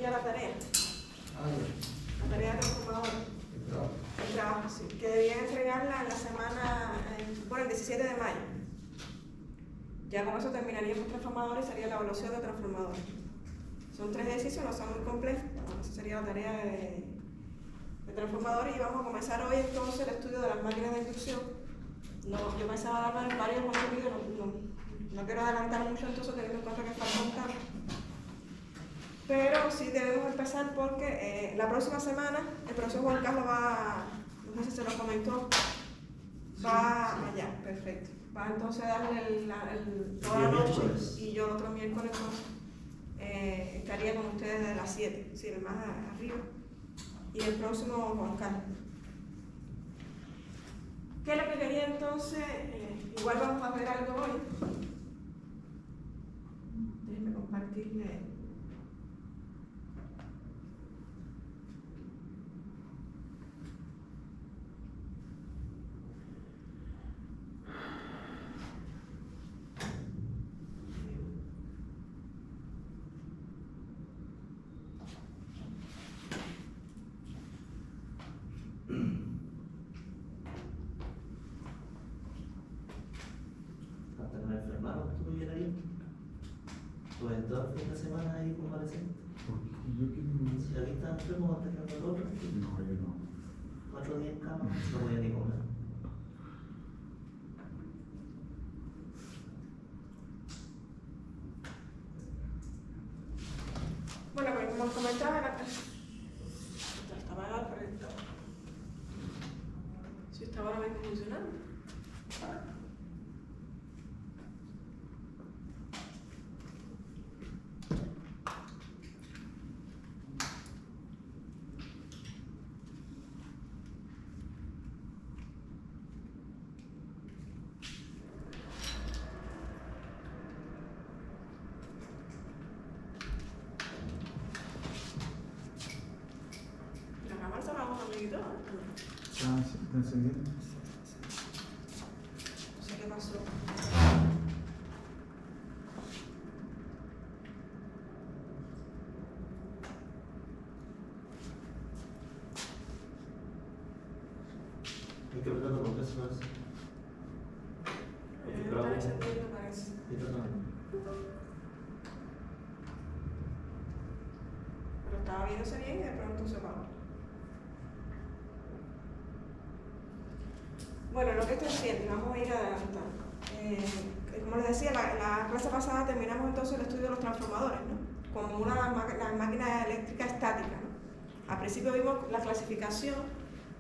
ya la tarea. La tarea de transformador. El trabajo, sí. Que debían entregarla en la semana, el 17 de mayo. Ya con eso terminaríamos transformador y sería la evaluación de transformador. Son 3 ejercicios, no son muy complejos. Bueno, esa sería la tarea de transformador y vamos a comenzar hoy entonces el estudio de las máquinas de inducción. No, yo pensaba dar varios contenidos, no quiero adelantar mucho entonces teniendo en cuenta que falta un campo. Pero sí debemos empezar porque la próxima semana el profesor Juan Carlos va, no sé si se lo comentó, va allá, perfecto. Va entonces a darle toda la noche y yo el otro miércoles estaría con ustedes desde las 7, sí, el más arriba. Y el próximo Juan Carlos. ¿Qué es lo que quería entonces? Igual vamos a ver algo hoy. Déjenme compartirle. Pues todo el fin de semana ahí convaleciente. Si aquí está enfermo, va a tener el otro. No, yo no. 4 días en cama, no voy a ni comer. Bueno, pues como os comentaba, estaba Alfredo. Si estaba ahora mismo funcionando. Ah, sí, está encendido. No sé qué pasó. Hay que verlo con peso más. Está encendido, parece. Pero estaba viéndose bien y de pronto se apagó. Bueno, lo que estoy haciendo, vamos a ir adelantando. Como les decía, la clase pasada terminamos entonces el estudio de los transformadores, ¿no? Como una máquina eléctrica estática, ¿no? Al principio vimos la clasificación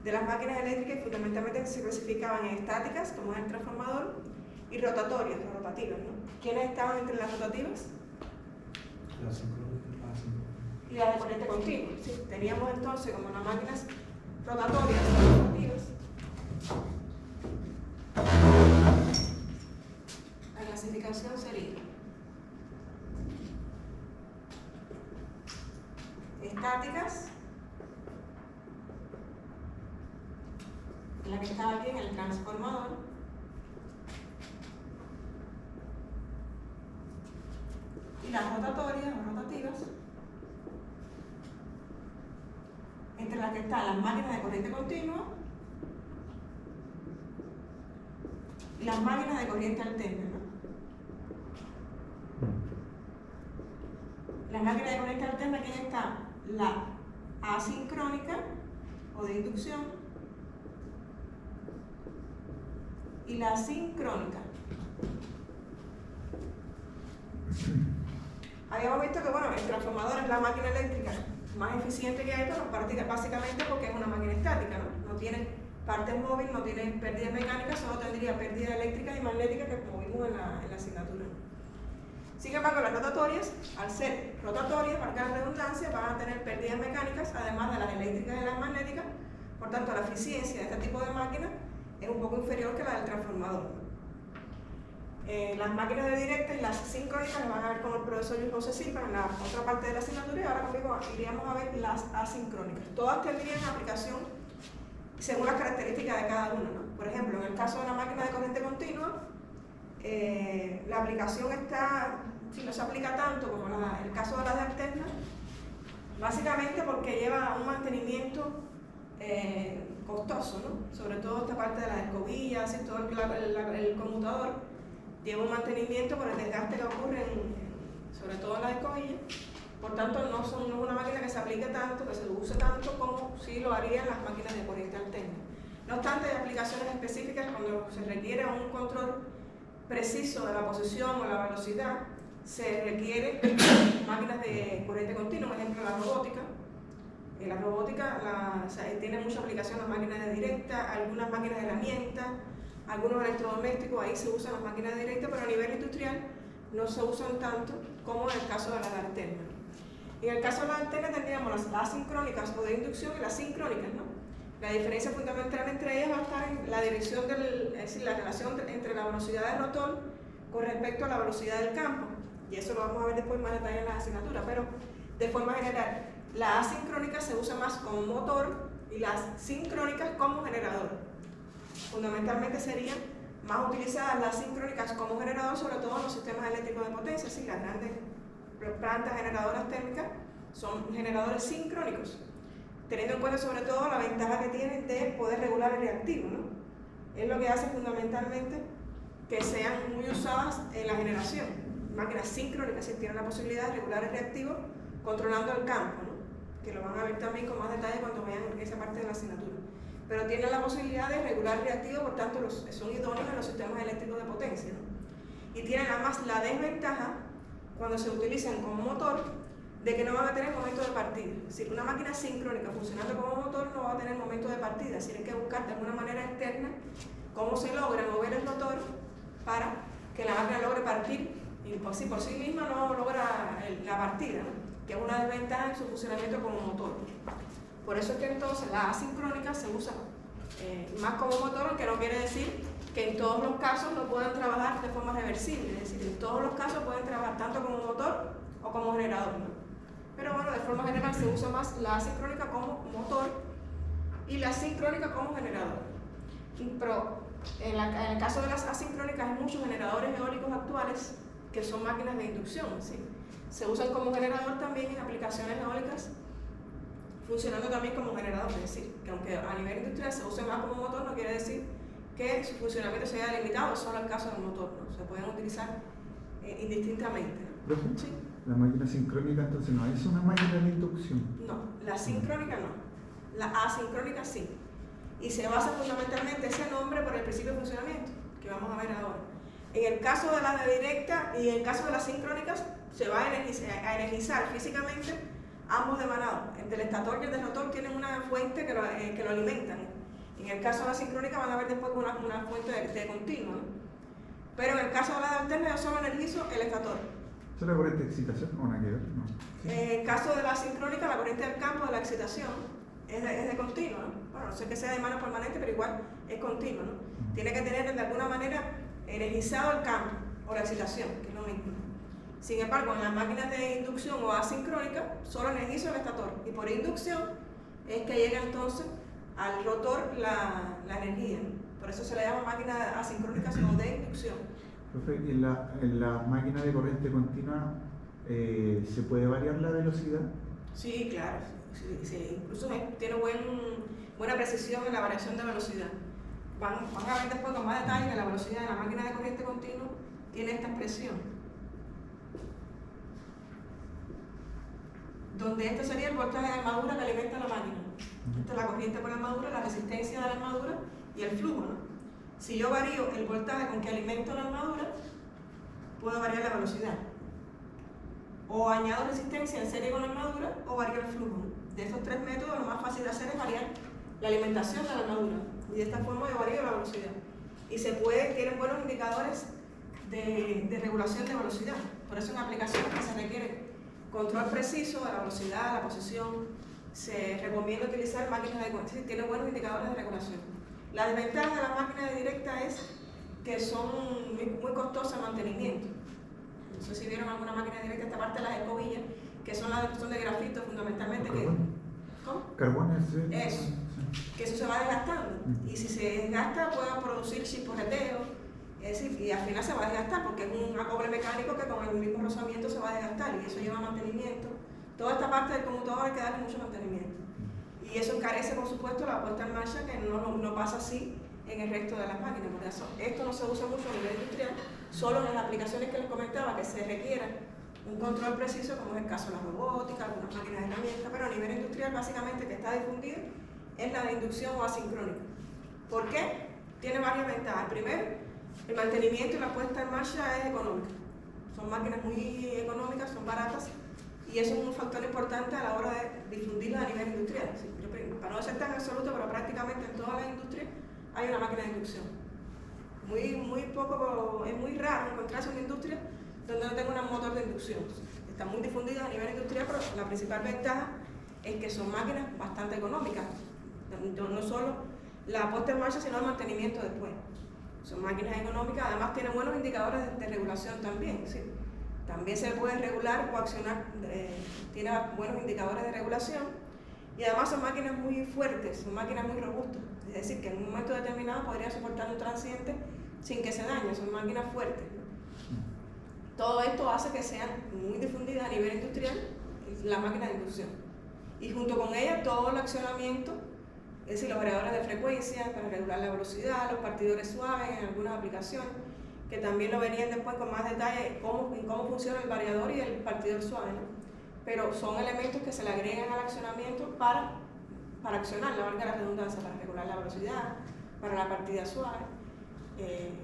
de las máquinas eléctricas y fundamentalmente se clasificaban en estáticas, como es el transformador, y rotatorias, o rotativas, ¿no? ¿Quiénes estaban entre las rotativas? Las sincrónicas. Y las de corriente continua. Sí, teníamos entonces como las máquinas rotatorias y rotativas. La clasificación sería estáticas, la que estaba aquí en el transformador, y las rotatorias o rotativas, entre las que están las máquinas de corriente continua y las máquinas de corriente alterna, ¿no? Las máquinas de corriente alterna, aquí está la asincrónica o de inducción y la sincrónica. Habíamos visto que bueno, el transformador es la máquina eléctrica más eficiente que hay, pero básicamente porque es una máquina estática, ¿no? No tiene parte móvil, no tiene pérdidas mecánicas, solo tendría pérdidas eléctricas y magnéticas que como vimos en la asignatura. Sin embargo, las rotatorias, al ser rotatorias, marca la redundancia, van a tener pérdidas mecánicas, además de las eléctricas y las magnéticas. Por tanto, la eficiencia de este tipo de máquinas es un poco inferior que la del transformador. Las máquinas de directa y las sincrónicas las van a ver con el profesor Luis José Silva en la otra parte de la asignatura y ahora conmigo iríamos a ver las asincrónicas. Todas tendrían aplicación según las características de cada una, ¿no? Por ejemplo, en el caso de una máquina de corriente continua, la aplicación está, si no se aplica tanto como el caso de las de alterna, Básicamente porque lleva un mantenimiento costoso, ¿no? Sobre todo esta parte de las escobillas y todo el conmutador lleva un mantenimiento por el desgaste que ocurre sobre todo en las escobillas. Por tanto, no es una máquina que se aplique tanto, que se use tanto como si lo harían las máquinas de corriente alterna. No obstante, hay aplicaciones específicas cuando se requiere un control preciso de la posición o la velocidad, se requieren máquinas de corriente continua, por ejemplo la robótica. La robótica tiene mucha aplicación en las máquinas de directa, algunas máquinas de herramientas, algunos electrodomésticos, ahí se usan las máquinas de directa, pero a nivel industrial no se usan tanto como en el caso de las alternas. En el caso de las alternas tendríamos las asincrónicas o de inducción y las sincrónicas, ¿no? La diferencia fundamental entre ellas va a estar en la dirección es decir, la relación entre la velocidad del rotor con respecto a la velocidad del campo. Y eso lo vamos a ver después más detalle en la asignatura, pero de forma general, la asincrónica se usa más como motor y las sincrónicas como generador. Fundamentalmente serían más utilizadas las sincrónicas como generador, sobre todo en los sistemas eléctricos de potencia, así las grandes plantas generadoras térmicas son generadores sincrónicos, teniendo en cuenta sobre todo la ventaja que tienen de poder regular el reactivo, ¿no? Es lo que hace fundamentalmente que sean muy usadas en la generación. Máquinas sincrónicas que tienen la posibilidad de regular el reactivo controlando el campo, ¿no? Que lo van a ver también con más detalle cuando vean esa parte de la asignatura. Pero tienen la posibilidad de regular el reactivo, por tanto son idóneos en los sistemas eléctricos de potencia, ¿no? Y tienen además la desventaja, cuando se utilizan como motor, de que no van a tener momento de partida. Es decir, una máquina sincrónica funcionando como motor no va a tener momento de partida, así que hay que buscar de alguna manera externa cómo se logra mover el rotor para que la máquina logre partir, y por sí misma no logra la partida, ¿no? Que es una desventaja en su funcionamiento como motor. Por eso es que entonces la asincrónica se usa más como motor, aunque no quiere decir que en todos los casos no puedan trabajar de forma reversible, es decir, en todos los casos pueden trabajar tanto como motor o como generador, ¿no? Pero bueno, de forma general se usa más la asincrónica como motor y la sincrónica como generador. Pero en el caso de las asincrónicas hay muchos generadores eólicos actuales que son máquinas de inducción, ¿sí? Se usan como generador también en aplicaciones eólicas, funcionando también como generador, es decir, que aunque a nivel industrial se use más como motor, no quiere decir que su funcionamiento se haya limitado solo al caso del motor, ¿no? Se pueden utilizar indistintamente, ¿no? ¿Sí? La máquina sincrónica entonces no es una máquina de inducción. No, la sincrónica no, la asincrónica sí. Y se basa fundamentalmente ese nombre por el principio de funcionamiento, que vamos a ver ahora. En el caso de las de directa y en el caso de las sincrónicas, se va a energizar físicamente ambos demanados. El del estator y el del rotor tienen una fuente que lo alimentan. En el caso de la sincrónica van a ver después una fuente de continuo, ¿no? Pero en el caso de la de alterna yo solo energizo el estator. ¿Es la corriente de excitación o nada que ver? No. En el caso de la sincrónica, la corriente del campo de la excitación es de continuo, ¿no? Bueno, no sé que sea de mano permanente, pero igual es continuo, ¿no? Tiene que tener de alguna manera energizado el campo o la excitación, que es lo mismo. Sin embargo, en las máquinas de inducción o asincrónica, solo energizo el estator. Y por inducción es que llega entonces al rotor la energía. Por eso se le llama máquina asincrónica o de inducción. Profe, ¿y en la máquina de corriente continua se puede variar la velocidad? Sí, claro. Sí. Incluso tiene buena precisión en la variación de velocidad. Van a ver después con más detalle que la velocidad de la máquina de corriente continua tiene esta expresión. Donde este sería el voltaje de armadura que alimenta la máquina. Esta es la corriente por la armadura, la resistencia de la armadura y el flujo, ¿no? Si yo varío el voltaje con que alimento la armadura, puedo variar la velocidad. O añado resistencia en serie con la armadura o varío el flujo, ¿no? De estos tres métodos, lo más fácil de hacer es variar la alimentación de la armadura. Y de esta forma yo varío la velocidad. Y tienen buenos indicadores de regulación de velocidad. Por eso en aplicaciones que se requiere control preciso de la velocidad, la posición, se recomienda utilizar máquinas de corriente, tiene buenos indicadores de regulación. La desventaja de las máquinas de directa es que son muy costosas en mantenimiento. No sé si vieron alguna máquina de directa, esta parte de las escobillas, que son las de grafito fundamentalmente. ¿Cómo? Carbón es eso. Que eso se va desgastando. Y si se desgasta puede producir chisporreteo, es decir, y al final se va a desgastar porque es un acople mecánico que con el mismo rozamiento se va a desgastar y eso lleva mantenimiento. toda esta parte del conmutador hay que darle mucho mantenimiento. Y eso encarece, por supuesto, la puesta en marcha, que no pasa así en el resto de las máquinas. Por eso, esto no se usa mucho a nivel industrial, solo en las aplicaciones que les comentaba, que se requiera un control preciso, como es el caso de la robótica, algunas máquinas de herramientas, pero a nivel industrial, básicamente, que está difundido es la de inducción o asincrónica. ¿Por qué? Tiene varias ventajas. Primero, el mantenimiento y la puesta en marcha es económica. Son máquinas muy económicas, son baratas, y eso es un factor importante a la hora de difundirlas a nivel industrial. ¿Sí? Para no ser tan absoluto, pero prácticamente en todas las industrias hay una máquina de inducción. Es muy raro encontrarse una industria donde no tenga un motor de inducción. Está muy difundida a nivel industrial, pero la principal ventaja es que son máquinas bastante económicas. No solo la puesta en marcha, sino el mantenimiento después. Son máquinas económicas, además tienen buenos indicadores de regulación también. ¿Sí? También se puede regular o accionar, tiene buenos indicadores de regulación, y además son máquinas muy fuertes, son máquinas muy robustas. Es decir, que en un momento determinado podría soportar un transiente sin que se dañe, son máquinas fuertes. Todo esto hace que sean muy difundidas a nivel industrial las máquinas de inducción. Y junto con ellas todo el accionamiento, es decir, los variadores de frecuencia para regular la velocidad, los partidores suaves en algunas aplicaciones, que también lo verían después con más detalle en cómo funciona el variador y el partidor suave, ¿no? Pero son elementos que se le agregan al accionamiento para accionar, la valga la redundancia, para regular la velocidad, para la partida suave.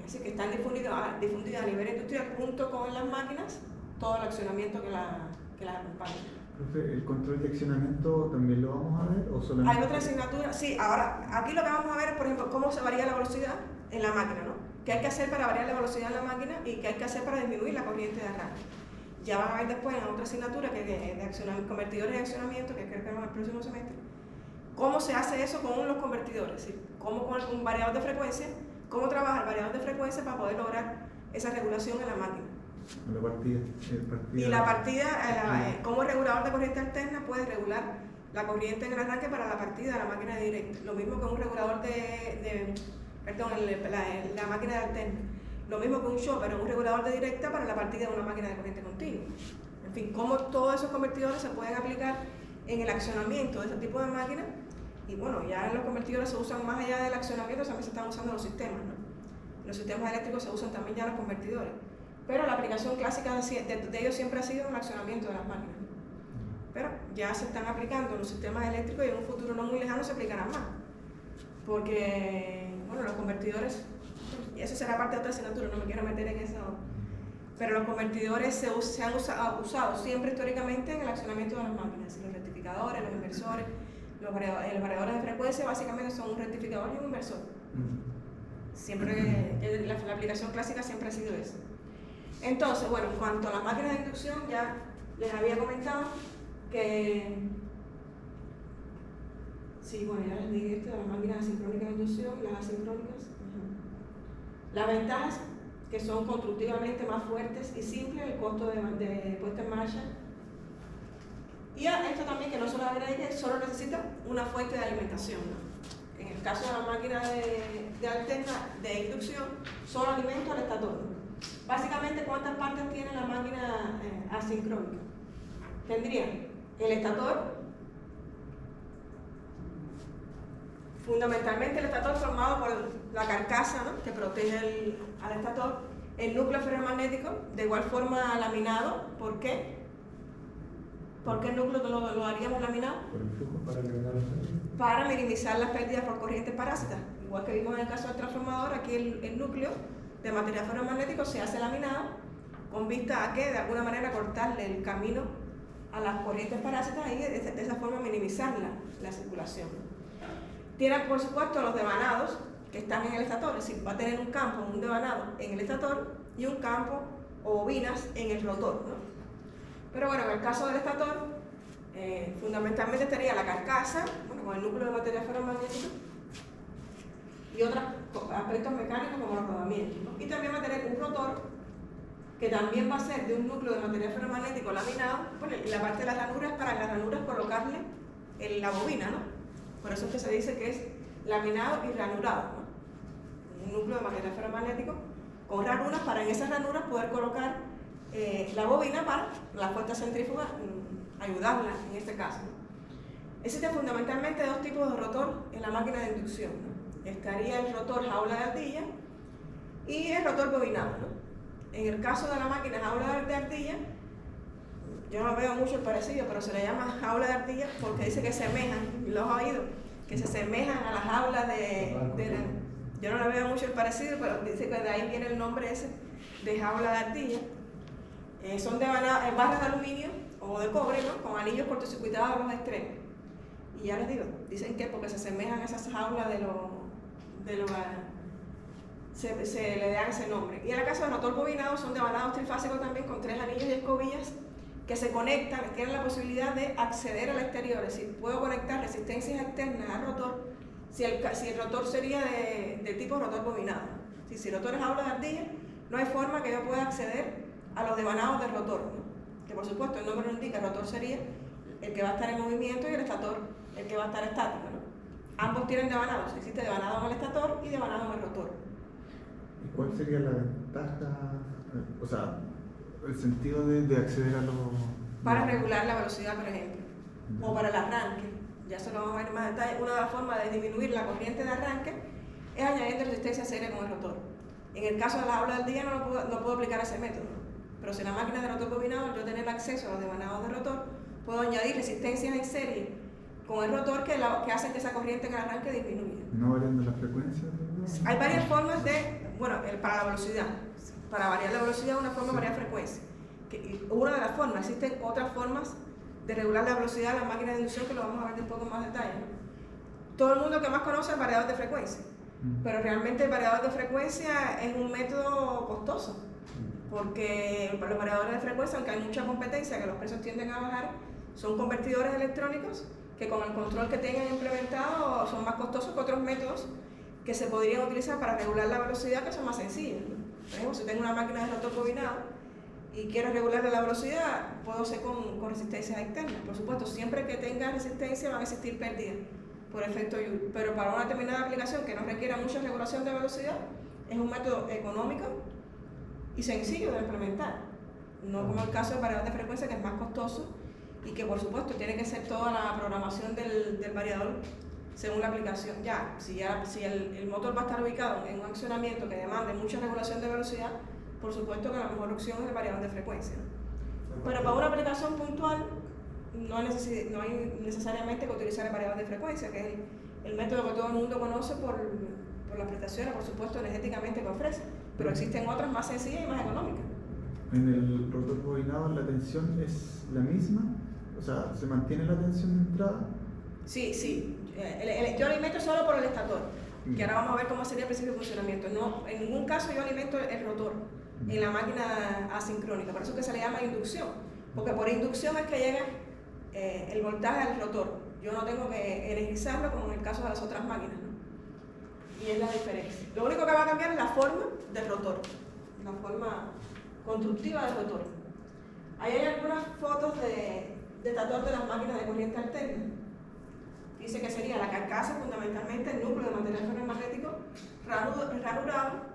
Así que están difundidas a nivel industrial junto con las máquinas, todo el accionamiento que las acompaña. Profe, ¿el control de accionamiento también lo vamos a ver o solamente? Hay otra asignatura, sí. Ahora, aquí lo que vamos a ver es, por ejemplo, cómo se varía la velocidad en la máquina, ¿no? ¿Qué hay que hacer para variar la velocidad en la máquina y qué hay que hacer para disminuir la corriente de arranque? Ya van a ver después en otra asignatura que de convertidores de accionamiento, que creo que es el próximo semestre, cómo se hace eso con los convertidores, ¿sí? Cómo con un variador de frecuencia, cómo trabaja el variador de frecuencia para poder lograr esa regulación en la máquina. La partida, Y la partida, como regulador de corriente alterna puede regular la corriente en el arranque para la partida de la máquina de directa. Lo mismo que un regulador la máquina de alterna. Lo mismo que un chopper, un regulador de directa para la partida de una máquina de corriente continua. En fin, cómo todos esos convertidores se pueden aplicar en el accionamiento de ese tipo de máquinas. Y bueno, ya los convertidores se usan más allá del accionamiento, también se están usando los sistemas, ¿no? En los sistemas eléctricos se usan también ya los convertidores. Pero la aplicación clásica de ellos siempre ha sido el accionamiento de las máquinas. Pero ya se están aplicando en los sistemas eléctricos y en un futuro no muy lejano se aplicarán más. Porque, bueno, los convertidores, y eso será parte de otra asignatura, no me quiero meter en eso. Pero los convertidores se han usado siempre históricamente en el accionamiento de las máquinas. Los rectificadores, los inversores, los variadores de frecuencia básicamente son un rectificador y un inversor. Siempre, la aplicación clásica siempre ha sido eso. Entonces, bueno, en cuanto a las máquinas de inducción, ya les había comentado que, sí, bueno, ya les dije esto de las máquinas asincrónicas de inducción y las asincrónicas. Las ventajas, que son constructivamente más fuertes y simples, el costo de puesta en marcha. Y esto también, que no solo agregue, solo necesita una fuente de alimentación, ¿no? En el caso de la máquina de inducción, solo alimento al estator, ¿no? Básicamente, ¿cuántas partes tiene la máquina asincrónica? Tendría el estator, fundamentalmente el estator formado por la carcasa, ¿no?, que protege al estator, el núcleo ferromagnético, de igual forma laminado. ¿Por qué? ¿Por qué el núcleo lo haríamos laminado? Por el flujo, para eliminar los daños. Para minimizar las pérdidas por corrientes parásitas. Igual que vimos en el caso del transformador, aquí el núcleo de material ferromagnético se hace laminado con vista a que de alguna manera cortarle el camino a las corrientes parásitas y de esa forma minimizar la circulación. Tiene, por supuesto, los devanados que están en el estator, es decir, va a tener un campo, un devanado en el estator y un campo o bobinas en el rotor, ¿no? Pero bueno, en el caso del estator, fundamentalmente estaría la carcasa, bueno, con el núcleo de material ferromagnético y otros aspectos mecánicos como los rodamientos, ¿no? Y también va a tener un rotor que también va a ser de un núcleo de material ferromagnético laminado. Bueno, y la parte de las ranuras, para las ranuras colocarle la bobina, ¿no? Por eso es que se dice que es laminado y ranurado, ¿no? Un núcleo de material ferromagnético con ranuras para en esas ranuras poder colocar la bobina para la fuerza centrífuga ayudarla en este caso, ¿no? Existen fundamentalmente dos tipos de rotor en la máquina de inducción, ¿no? Estaría el rotor jaula de ardilla y el rotor bobinado, ¿no? En el caso de la máquina jaula de ardilla, yo no veo mucho el parecido, pero se le llama jaula de ardilla porque dice que semejan, los has oído, que se semejan a las jaulas yo no le veo mucho el parecido, pero dice que de ahí viene el nombre ese de jaula de ardilla. Son de barras de aluminio o de cobre, ¿no? Con anillos cortocircuitados a los extremos. Y ya les digo, dicen que porque se asemejan a esas jaulas se le dan ese nombre. Y en el caso del rotor bobinado son de vanados trifásicos también con 3 anillos y escobillas que se conectan, que tienen la posibilidad de acceder al exterior. Es decir, puedo conectar resistencias externas al rotor si el rotor sería de tipo rotor bobinado. Si el rotor es jaula de ardilla, no hay forma que yo pueda acceder a los devanados del rotor, ¿no? Que por supuesto el nombre lo indica, el rotor sería el que va a estar en movimiento y el estator el que va a estar estático, ¿no? Ambos tienen devanados, existe devanado en el estator y devanado en el rotor. ¿Y cuál sería la ventaja, o sea, el sentido de acceder a los... Para regular la velocidad, por ejemplo, o para el arranque, ya se lo vamos a ver más en detalle. Una de las formas de disminuir la corriente de arranque es añadiendo resistencia seria con el rotor. En el caso de la jaula del día no puedo aplicar ese método, pero si la máquina de rotor bobinado, yo tener acceso a los devanados de rotor, puedo añadir resistencias en serie con el rotor que hacen que esa corriente en el arranque disminuya. ¿No variando la frecuencia? Hay varias formas para la velocidad. Para variar la velocidad, una forma es variar frecuencia. Una de las formas, existen otras formas de regular la velocidad de las máquinas de inducción que lo vamos a ver de un poco más detalle, ¿no? Todo el mundo que más conoce el variador de frecuencia, pero realmente el variador de frecuencia es un método costoso, porque los variadores de frecuencia, aunque hay mucha competencia, que los precios tienden a bajar, son convertidores electrónicos que con el control que tengan implementado son más costosos que otros métodos que se podrían utilizar para regular la velocidad, que son más sencillos, ¿no? Por ejemplo, si tengo una máquina de rotor bobinado y quiero regular la velocidad, puedo hacer con resistencias externas. Por supuesto, siempre que tenga resistencia van a existir pérdidas por efecto Joule, pero para una determinada aplicación que no requiera mucha regulación de velocidad, es un método económico y sencillo de implementar, no como el caso del variador de frecuencia, que es más costoso y que por supuesto tiene que ser toda la programación del variador según la aplicación. Si el motor va a estar ubicado en un accionamiento que demande mucha regulación de velocidad, por supuesto que la mejor opción es el variador de frecuencia. Pero para una aplicación puntual no hay necesariamente que utilizar el variador de frecuencia, que es el método que todo el mundo conoce por las prestaciones, por supuesto, energéticamente que ofrece, pero existen otras más sencillas y más económicas. ¿En el rotor bobinado la tensión es la misma? O sea, ¿se mantiene la tensión de entrada? Sí. Yo alimento solo por el estator, que ahora vamos a ver cómo sería el principio de funcionamiento. No, en ningún caso yo alimento el rotor en la máquina asincrónica, por eso que se le llama inducción, porque por inducción es que llega el voltaje al rotor. Yo no tengo que energizarlo como en el caso de las otras máquinas, ¿no? Y es la diferencia. Lo único que va a cambiar es la forma del rotor, la forma constructiva del rotor. Ahí hay algunas fotos de estator de las máquinas de corriente alterna. Dice que sería la carcasa, fundamentalmente el núcleo de material ferromagnético ranurado,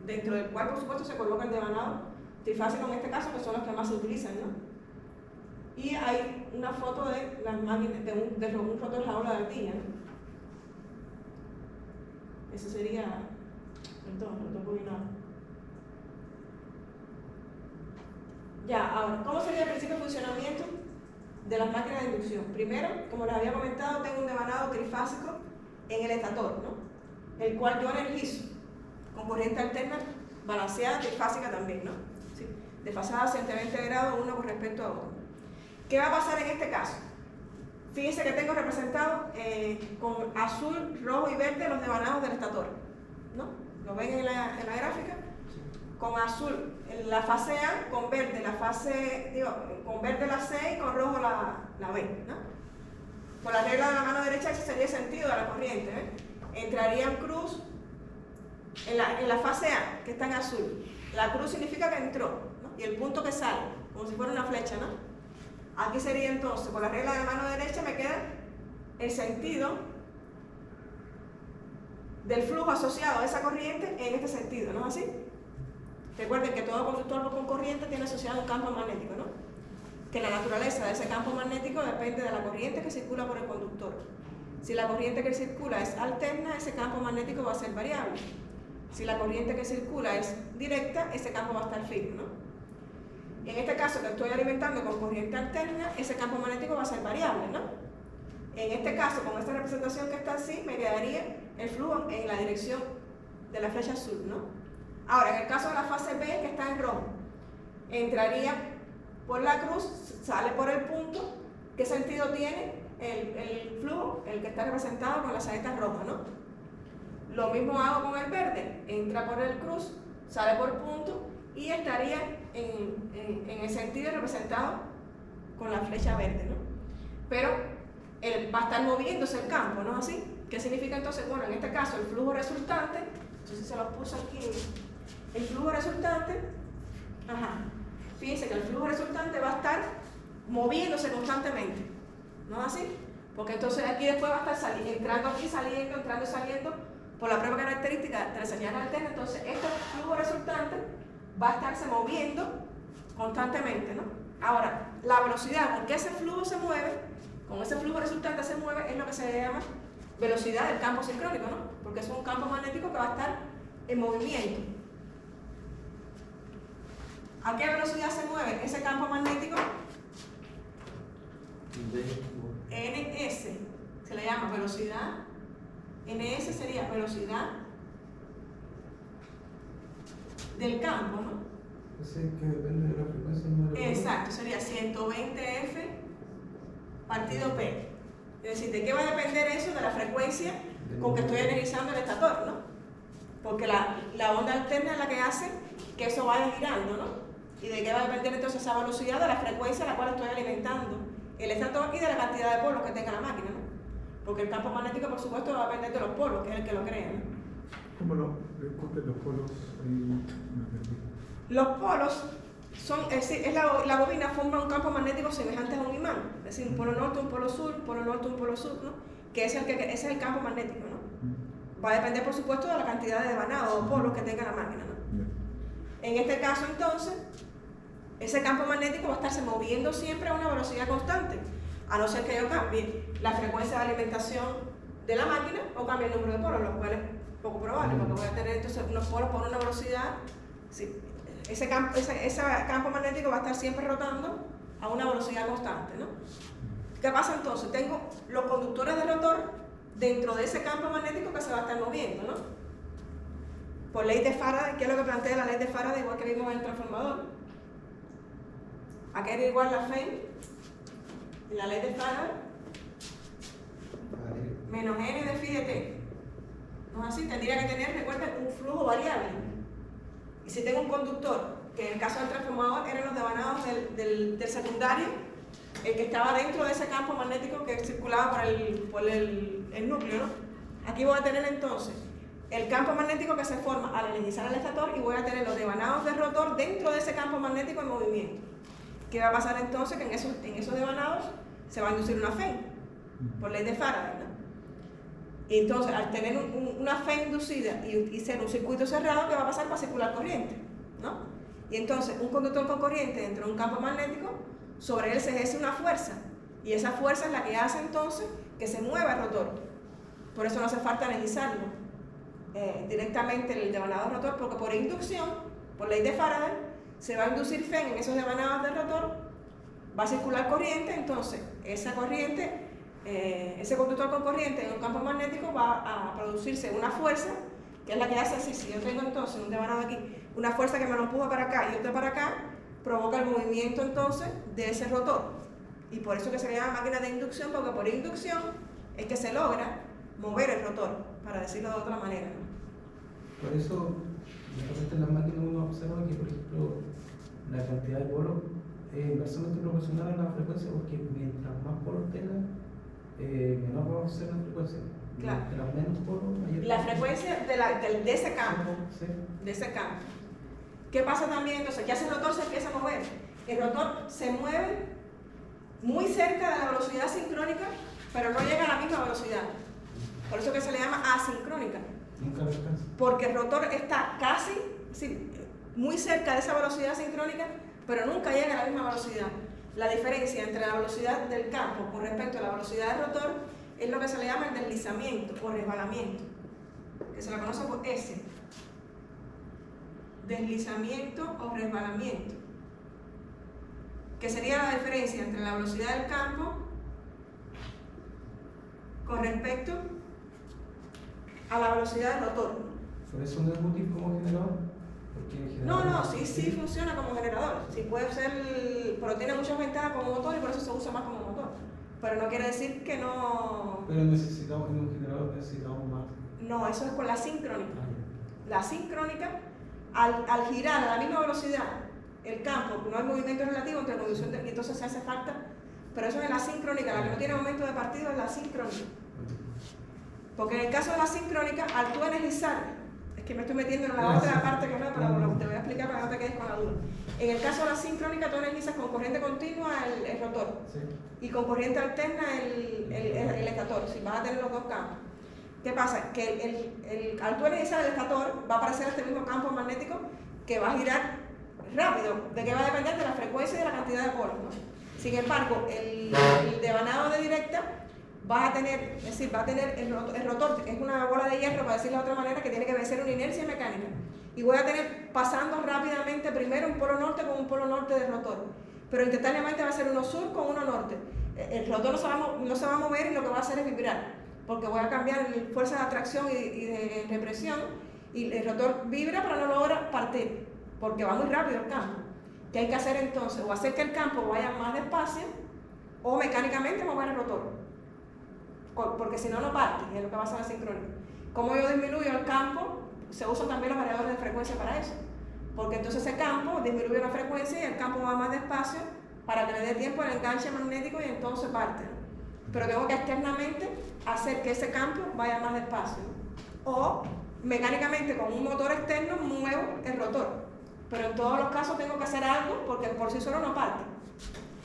dentro del cual por supuesto se coloca el devanado trifásico en este caso, que son los que más se utilizan, ¿no? Y hay una foto de las máquinas de un rotor jaula de ardilla, ¿no? Eso sería el rotor bobinado. Ahora, ¿cómo sería el principio de funcionamiento de las máquinas de inducción? Primero, como les había comentado, tengo un devanado trifásico en el estator, ¿no? El cual yo energizo con corriente alterna balanceada, trifásica también, ¿no? ¿Sí? Desfasada a 120 grados uno con respecto a otro. ¿Qué va a pasar en este caso? Fíjense que tengo representado con azul, rojo y verde los devanados del estator, ¿no? ¿Lo ven en la gráfica? Con azul la fase A, con verde con verde la C y con rojo la B, ¿no? Por la regla de la mano derecha ese sería el sentido de la corriente, ¿eh? Entraría en cruz en la fase A, que está en azul. La cruz significa que entró, ¿no? Y el punto que sale, como si fuera una flecha, ¿no? Aquí sería entonces, por la regla de la mano derecha me queda el sentido del flujo asociado a esa corriente en este sentido, ¿no es así? Recuerden que todo conductor con corriente tiene asociado un campo magnético, ¿no? que la naturaleza de ese campo magnético depende de la corriente que circula por el conductor. Si la corriente que circula es alterna, ese campo magnético va a ser variable. Si la corriente que circula es directa, ese campo va a estar fijo, ¿no? En este caso que estoy alimentando con corriente alterna, ese campo magnético va a ser variable, ¿no? En este caso, con esta representación que está así, me quedaría el flujo en la dirección de la flecha azul, ¿no? Ahora, en el caso de la fase B, que está en rojo, entraría por la cruz, sale por el punto. ¿Qué sentido tiene el flujo? El que está representado con las saetas rojas, ¿no? Lo mismo hago con el verde, entra por el cruz, sale por punto y estaría en el sentido representado con la flecha verde, ¿no? Pero va a estar moviéndose el campo, ¿no es así? ¿Qué significa entonces? Bueno, en este caso el flujo resultante, entonces se lo puse aquí, el flujo resultante, fíjense que el flujo resultante va a estar moviéndose constantemente, ¿no es así? Porque entonces aquí después va a estar entrando aquí, saliendo, entrando y saliendo por la propia característica de la señal alterna. Entonces este flujo resultante va a estarse moviendo constantemente, ¿no? Ahora, la velocidad con que ese flujo se mueve, con ese flujo resultante se mueve, es lo que se llama velocidad del campo sincrónico, ¿no? Porque es un campo magnético que va a estar en movimiento. ¿A qué velocidad se mueve ese campo magnético? NS se le llama velocidad. NS sería velocidad del campo, ¿no? Es que depende de la frecuencia del número. Exacto, sería 120F partido P. Es decir, ¿de qué va a depender eso? De la frecuencia con que estoy energizando el estator, ¿no? Porque la onda alterna es la que hace que eso vaya girando, ¿no? ¿Y de qué va a depender entonces esa velocidad? De la frecuencia a la cual estoy alimentando el estator y de la cantidad de polos que tenga la máquina, ¿no? Porque el campo magnético, por supuesto, va a depender de los polos, que es el que lo crea, ¿no? ¿Cómo disculpen los polos ahí? Los polos son, la bobina forma un campo magnético semejante a un imán, es decir, un polo norte, un polo sur, un polo norte, un polo sur, ¿no? Ese es el campo magnético, ¿no? Va a depender, por supuesto, de la cantidad de devanados o polos que tenga la máquina, ¿no? En este caso, entonces, ese campo magnético va a estarse moviendo siempre a una velocidad constante, a no ser que yo cambie la frecuencia de alimentación de la máquina o cambie el número de polos, lo cual es poco probable, porque voy a tener entonces unos polos por una velocidad. Sí, ese campo magnético va a estar siempre rotando a una velocidad constante, ¿no? ¿Qué pasa entonces? Tengo los conductores del rotor dentro de ese campo magnético que se va a estar moviendo, ¿no? Por ley de Faraday, ¿qué es lo que plantea la ley de Faraday? Igual que vimos en el transformador. Aquí era igual la Fe y la ley de Faraday menos N de phi de T. ¿No es así? Tendría que tener, recuerden, un flujo variable. Y si tengo un conductor, que en el caso del transformador eran los devanados del secundario, el que estaba dentro de ese campo magnético que circulaba por el núcleo, ¿no? Aquí voy a tener entonces el campo magnético que se forma al energizar el estator y voy a tener los devanados del rotor dentro de ese campo magnético en movimiento. ¿Qué va a pasar entonces? Que en esos devanados se va a inducir una Fe, por ley de Faraday, ¿no? Y entonces, al tener una Fe inducida y ser un circuito cerrado, ¿qué va a pasar? Va a circular corriente, ¿no? Y entonces, un conductor con corriente dentro de un campo magnético, sobre él se ejerce una fuerza, y esa fuerza es la que hace entonces que se mueva el rotor. Por eso no hace falta energizarlo directamente el devanado del rotor, porque por inducción, por ley de Faraday, se va a inducir Fe en esos devanados del rotor, va a circular corriente, entonces esa corriente, ese conductor con corriente en un campo magnético va a producirse una fuerza, que es la que hace así. Si yo tengo entonces un devanado aquí, una fuerza que me lo empuja para acá y otra para acá, provoca el movimiento entonces de ese rotor. Y por eso que se le llama máquina de inducción, porque por inducción es que se logra mover el rotor, para decirlo de otra manera, ¿no? Por eso, de repente en las máquinas uno observa que, por ejemplo, la cantidad de polos es inversamente proporcional a la frecuencia, porque mientras más polos tenga, menor va a ser la frecuencia. Claro. Mientras menos polos, mayor La frecuencia de ese campo, Sí. de ese campo. ¿Qué pasa también? Entonces, ya ese rotor se empieza a mover. El rotor se mueve muy cerca de la velocidad sincrónica, pero no llega a la misma velocidad. Por eso que se le llama asincrónica. Nunca lo alcanza. Porque el rotor está casi, sí, muy cerca de esa velocidad sincrónica, pero nunca llega a la misma velocidad. la diferencia entre la velocidad del campo con respecto a la velocidad del rotor es lo que se le llama el deslizamiento o resbalamiento, que se la conoce por S. Deslizamiento o resbalamiento, que sería la diferencia entre la velocidad del campo con respecto a la velocidad del rotor. ¿Por eso no es útil como generador? Porque en generador No, sí funciona como generador. Sí puede ser, pero tiene muchas ventajas como motor y por eso se usa más como motor. Pero no quiere decir que no. Pero necesitamos en un generador, necesitamos más. No, eso es con la sincrónica. Ah, La sincrónica, al girar a la misma velocidad el campo, no hay movimiento relativo entre conducción y entonces se hace falta. Pero eso es la sincrónica, la que no tiene momento de partido es la sincrónica. Porque en el caso de la sincrónica, al tú energizar, es que me estoy metiendo en la otra parte que no, pero te voy a explicar para que no te quedes con la duda. En el caso de la sincrónica, tú energizas con corriente continua el rotor sí. y con corriente alterna el estator, si vas a tener los dos campos. ¿Qué pasa? Que al tú energizar el estator, va a aparecer este mismo campo magnético que va a girar rápido, de que va a depender de la frecuencia y de la cantidad de polos, ¿no? Sin embargo, el devanado de directa va a tener el rotor, es una bola de hierro, para decirlo de otra manera, que tiene que vencer una inercia mecánica. Y voy a tener pasando rápidamente primero un polo norte con un polo norte del rotor, pero instantáneamente va a ser uno sur con uno norte. El rotor no se va a mover y lo que va a hacer es vibrar, porque voy a cambiar fuerza de atracción y de represión, y el rotor vibra pero no logra partir, porque va muy rápido el campo. ¿Qué hay que hacer entonces? O hacer que el campo vaya más despacio, o mecánicamente mover el rotor, porque si no, no parte, y es lo que va a hacer la sincrónica. Como yo disminuyo el campo, se usan también los variadores de frecuencia para eso, porque entonces ese campo disminuye la frecuencia y el campo va más despacio para que le dé tiempo al enganche magnético y entonces parte. Pero tengo que externamente hacer que ese campo vaya más despacio, o mecánicamente con un motor externo muevo el rotor. Pero en todos los casos tengo que hacer algo porque por sí solo no parte.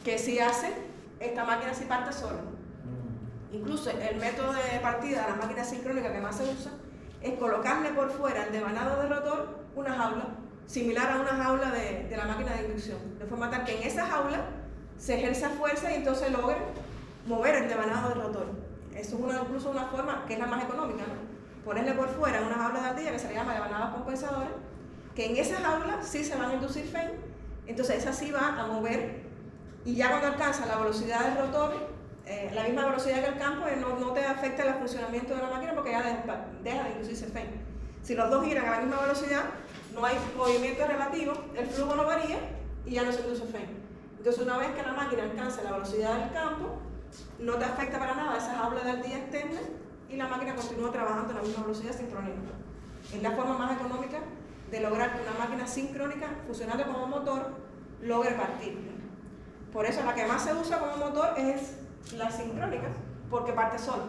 Que si hace, esta máquina sí parte sola. Incluso el método de partida de la máquina sincrónica que más se usa es colocarle por fuera al devanado de rotor una jaula, similar a una jaula de la máquina de inducción. De forma tal que en esa jaula se ejerza fuerza y entonces logre mover el devanado del rotor. Eso es incluso una forma que es la más económica, ¿no? Ponerle por fuera una jaula de ardilla que se le llama devanados compensadores, que en esa jaula sí se van a inducir FEM, entonces esa sí va a mover, y ya cuando alcanza la velocidad del rotor, la misma velocidad que el campo, no te afecta el funcionamiento de la máquina porque ya deja de inducirse FEM. Si los dos giran a la misma velocidad, no hay movimiento relativo, el flujo no varía y ya no se induce FEM. Entonces una vez que la máquina alcanza la velocidad del campo, no te afecta para nada esa jaula de ardilla externa y la máquina continúa trabajando a la misma velocidad sincrónica. Es la forma más económica de lograr que una máquina sincrónica funcionando como motor logre partir. Por eso la que más se usa como motor es la sincrónica, porque parte sola.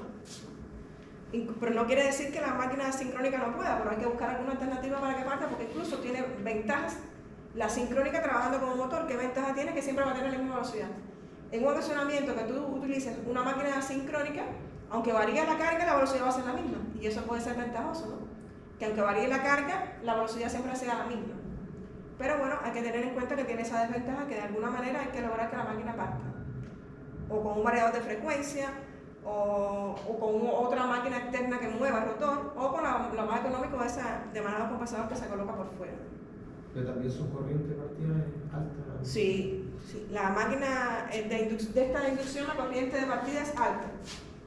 Pero no quiere decir que la máquina sincrónica no pueda, pero hay que buscar alguna alternativa para que parta, porque incluso tiene ventajas. La sincrónica trabajando como motor, ¿qué ventaja tiene? Que siempre va a tener la misma velocidad. En un ocasionamiento que tú utilices una máquina sincrónica, aunque varíe la carga, la velocidad va a ser la misma, y eso puede ser ventajoso, ¿no? Que aunque varíe la carga, la velocidad siempre sea la misma. Pero bueno, hay que tener en cuenta que tiene esa desventaja, que de alguna manera hay que lograr que la máquina parta. O con un variador de frecuencia, o con otra máquina externa que mueva el rotor, o con lo más económico, esa devanado compensador que se coloca por fuera. Pero también su corriente partida es alta. Sí. La máquina de esta inducción, la corriente de partida es alta.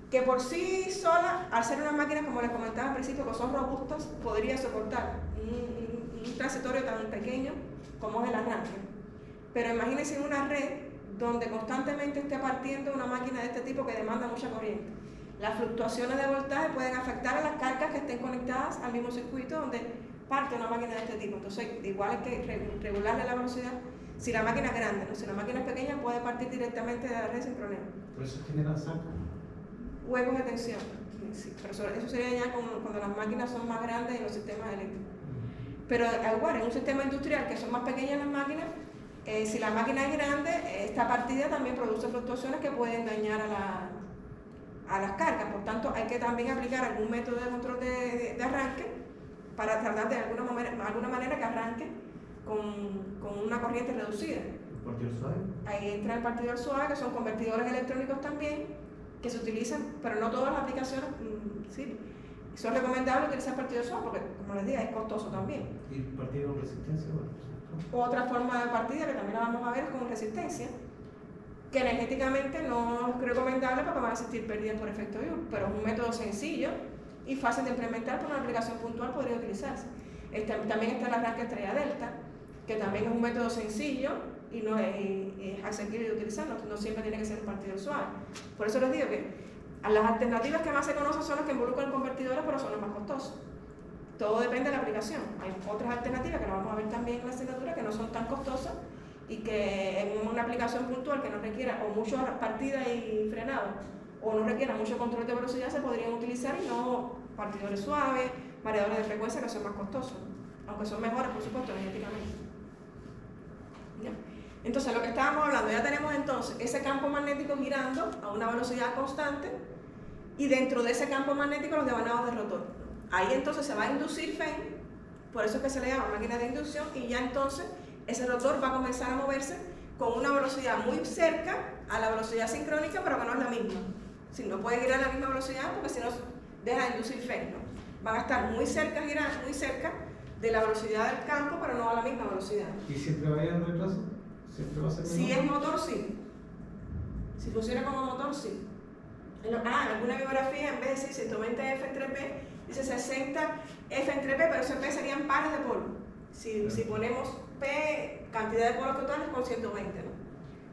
Que por sí sola, al ser una máquina, como les comentaba al principio, que son robustas, podría soportar un transitorio tan pequeño como es el arranque. Pero imagínense una red donde constantemente esté partiendo una máquina de este tipo que demanda mucha corriente. Las fluctuaciones de voltaje pueden afectar a las cargas que estén conectadas al mismo circuito donde parte una máquina de este tipo. Entonces, igual hay que regularle la velocidad. Si la máquina es grande, ¿no? Si la máquina es pequeña, puede partir directamente de la red sincronera. Por eso genera saco. Huecos de tensión. Sí, pero eso sería ya cuando las máquinas son más grandes en los sistemas eléctricos. Pero igual, en un sistema industrial que son más pequeñas las máquinas, si la máquina es grande, esta partida también produce fluctuaciones que pueden dañar a las cargas. Por tanto, hay que también aplicar algún método de control de arranque para tratar de alguna manera que arranque con una corriente reducida. partidor suave. Ahí entra el partidor suave, que son convertidores electrónicos también, que se utilizan, pero no todas las aplicaciones, sí. Son recomendables utilizar partidor suave porque, como les digo, es costoso también. Y partido con resistencia, bueno, ¿cierto? Otra forma de partida, que también la vamos a ver, es con resistencia, que energéticamente no es recomendable porque van a existir pérdidas por efecto Joule, pero es un método sencillo y fácil de implementar para una aplicación puntual, podría utilizarse. También está el arranque estrella delta, que también es un método sencillo y no es asequible de utilizar, no siempre tiene que ser un partidor suave. Por eso les digo que las alternativas que más se conocen son las que involucran convertidores, pero son las más costosas. Todo depende de la aplicación. Hay otras alternativas que lo vamos a ver también en la asignatura que no son tan costosas y que en una aplicación puntual que no requiera o mucho partida y frenado o no requiera mucho control de velocidad se podrían utilizar y no partidores suaves, variadores de frecuencia que son más costosos, aunque son mejores por supuesto energéticamente. ¿Ya? Entonces lo que estábamos hablando, ya tenemos entonces ese campo magnético girando a una velocidad constante y dentro de ese campo magnético los devanados de rotor. Ahí entonces se va a inducir Fein, por eso es que se le llama máquina de inducción, y ya entonces ese rotor va a comenzar a moverse con una velocidad muy cerca a la velocidad sincrónica, pero que no es la misma. Si no puede girar a la misma velocidad porque si no deja de inducir Fein, ¿no? Van a estar muy cerca de la velocidad del campo, pero no a la misma velocidad. ¿Y siempre va a ir en retraso? ¿Siempre va a ser menor? Si es motor, sí. Si funciona como motor, sí. En alguna bibliografía, en vez de decir 120 F entre P, dice 60 F entre P, pero esos P serían pares de polos. Si ponemos P, cantidad de polos totales con 120, ¿no?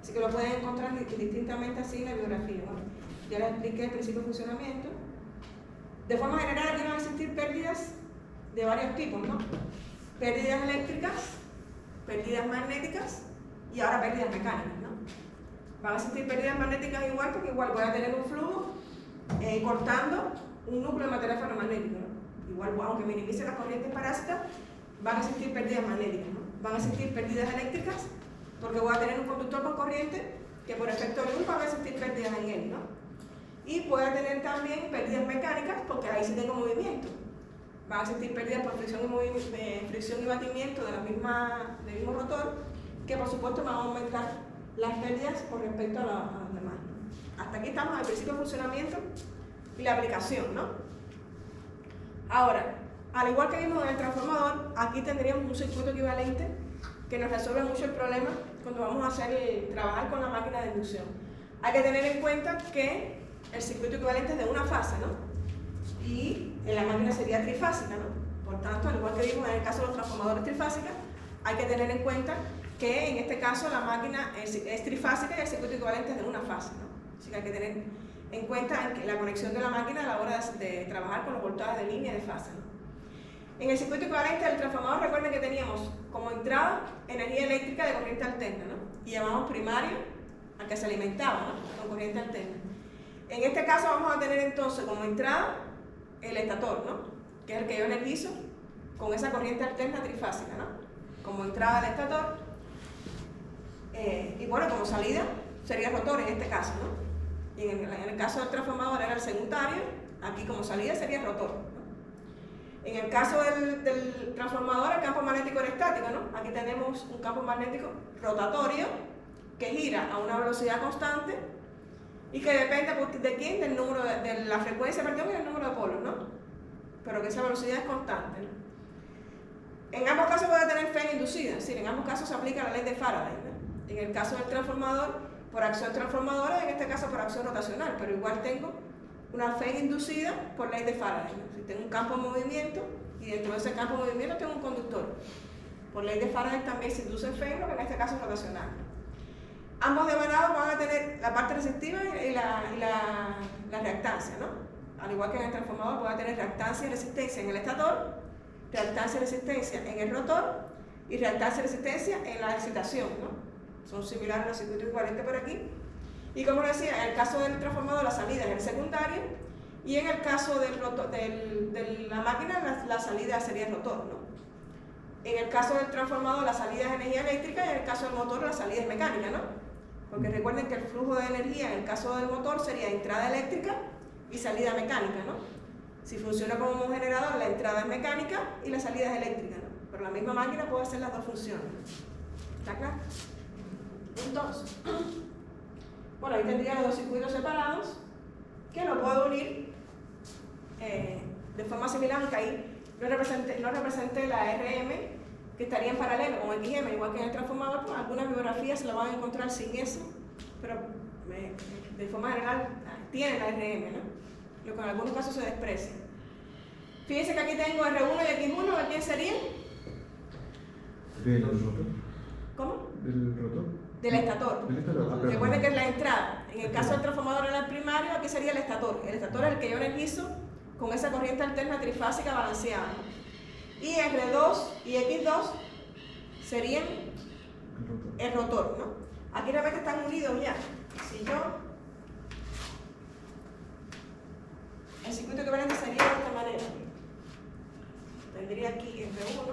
Así que lo pueden encontrar distintamente así en la bibliografía, ¿no? Ya les expliqué el principio de funcionamiento. De forma general, aquí van a existir pérdidas de varios tipos, ¿no? Pérdidas eléctricas, pérdidas magnéticas y ahora pérdidas mecánicas, ¿no? Van a existir pérdidas magnéticas igual porque igual voy a tener un flujo cortando un núcleo de material ferromagnético, ¿no? Igual, aunque minimice las corrientes parásitas, van a existir pérdidas magnéticas, ¿no? Van a existir pérdidas eléctricas porque voy a tener un conductor con corriente que por efecto de luz van a existir pérdidas en él, ¿no? Y voy a tener también pérdidas mecánicas porque ahí sí tengo movimiento. Van a existir pérdidas por fricción y batimiento del mismo rotor, que por supuesto van a aumentar las pérdidas con respecto a las demás, ¿no? Hasta aquí estamos en el principio de funcionamiento y la aplicación, ¿no? Ahora, al igual que vimos en el transformador, aquí tendríamos un circuito equivalente que nos resuelve mucho el problema cuando vamos a trabajar con la máquina de inducción. Hay que tener en cuenta que el circuito equivalente es de una fase, ¿no? Y en la máquina sería trifásica, ¿no? Por tanto, al igual que vimos en el caso de los transformadores trifásicos, hay que tener en cuenta que en este caso la máquina es trifásica y el circuito equivalente es de una fase, ¿no? Así que hay que tener en cuenta la conexión de la máquina a la hora de trabajar con los voltajes de línea de fase, ¿no? En el circuito equivalente del transformador, recuerden que teníamos como entrada energía eléctrica de corriente alterna, ¿no? Y llamamos primario al que se alimentaba, ¿no? Con corriente alterna. En este caso vamos a tener entonces como entrada el estator, ¿no? Que es el que yo energizo con esa corriente alterna trifásica, ¿no? Como entrada del estator. Y bueno, como salida sería el rotor en este caso, ¿no? Y en el caso del transformador era el secundario, aquí como salida sería el rotor, ¿no? En el caso del transformador, el campo magnético era estático, ¿no? Aquí tenemos un campo magnético rotatorio que gira a una velocidad constante y que depende de quién, del número de la frecuencia, perdón, y del número de polos, ¿no? Pero que esa velocidad es constante, ¿no? En ambos casos voy a tener Fein inducida, es decir, en ambos casos se aplica la ley de Faraday, ¿no? En el caso del transformador, por acción transformadora, en este caso por acción rotacional, pero igual tengo una Fein inducida por ley de Faraday, ¿no? Si tengo un campo en movimiento y dentro de ese campo en movimiento tengo un conductor. Por ley de Faraday también se induce Fein, pero en este caso es rotacional. Ambos devanados van a tener la parte resistiva y la reactancia, ¿no? Al igual que en el transformador voy a tener reactancia y resistencia en el estator, reactancia y resistencia en el rotor y reactancia y resistencia en la excitación, ¿no? Son similares a los circuitos equivalentes por aquí. Y como les decía, en el caso del transformador la salida es el secundario y en el caso de la máquina la salida sería el rotor, ¿no? En el caso del transformador la salida es energía eléctrica y en el caso del motor la salida es mecánica, ¿no? Porque recuerden que el flujo de energía en el caso del motor sería entrada eléctrica y salida mecánica, ¿no? Si funciona como un generador, la entrada es mecánica y la salida es eléctrica, ¿no? Pero la misma máquina puede hacer las dos funciones. ¿Está claro? Entonces, bueno, ahí tendría los dos circuitos separados que lo puedo unir de forma similar, aunque ahí no represente la RM, que estaría en paralelo con XM, igual que en el transformador. Pues algunas bibliografías se la van a encontrar sin eso, pero de forma general tiene la RM, ¿no? Lo que en algunos casos se desprecia. Fíjense que aquí tengo R1 y X1, ¿de quién serían? Del rotor. ¿Cómo? Del rotor. Del estator. Del estator. Ah, Recuerden que es la entrada. En el caso del transformador en el primario, aquí sería el estator. El estator es el que yo energizo con esa corriente alterna trifásica balanceada. Y R2 y X2 serían el rotor, ¿no? Aquí realmente están unidos ya. Si yo... El circuito equivalente sería de esta manera. Tendría aquí R1,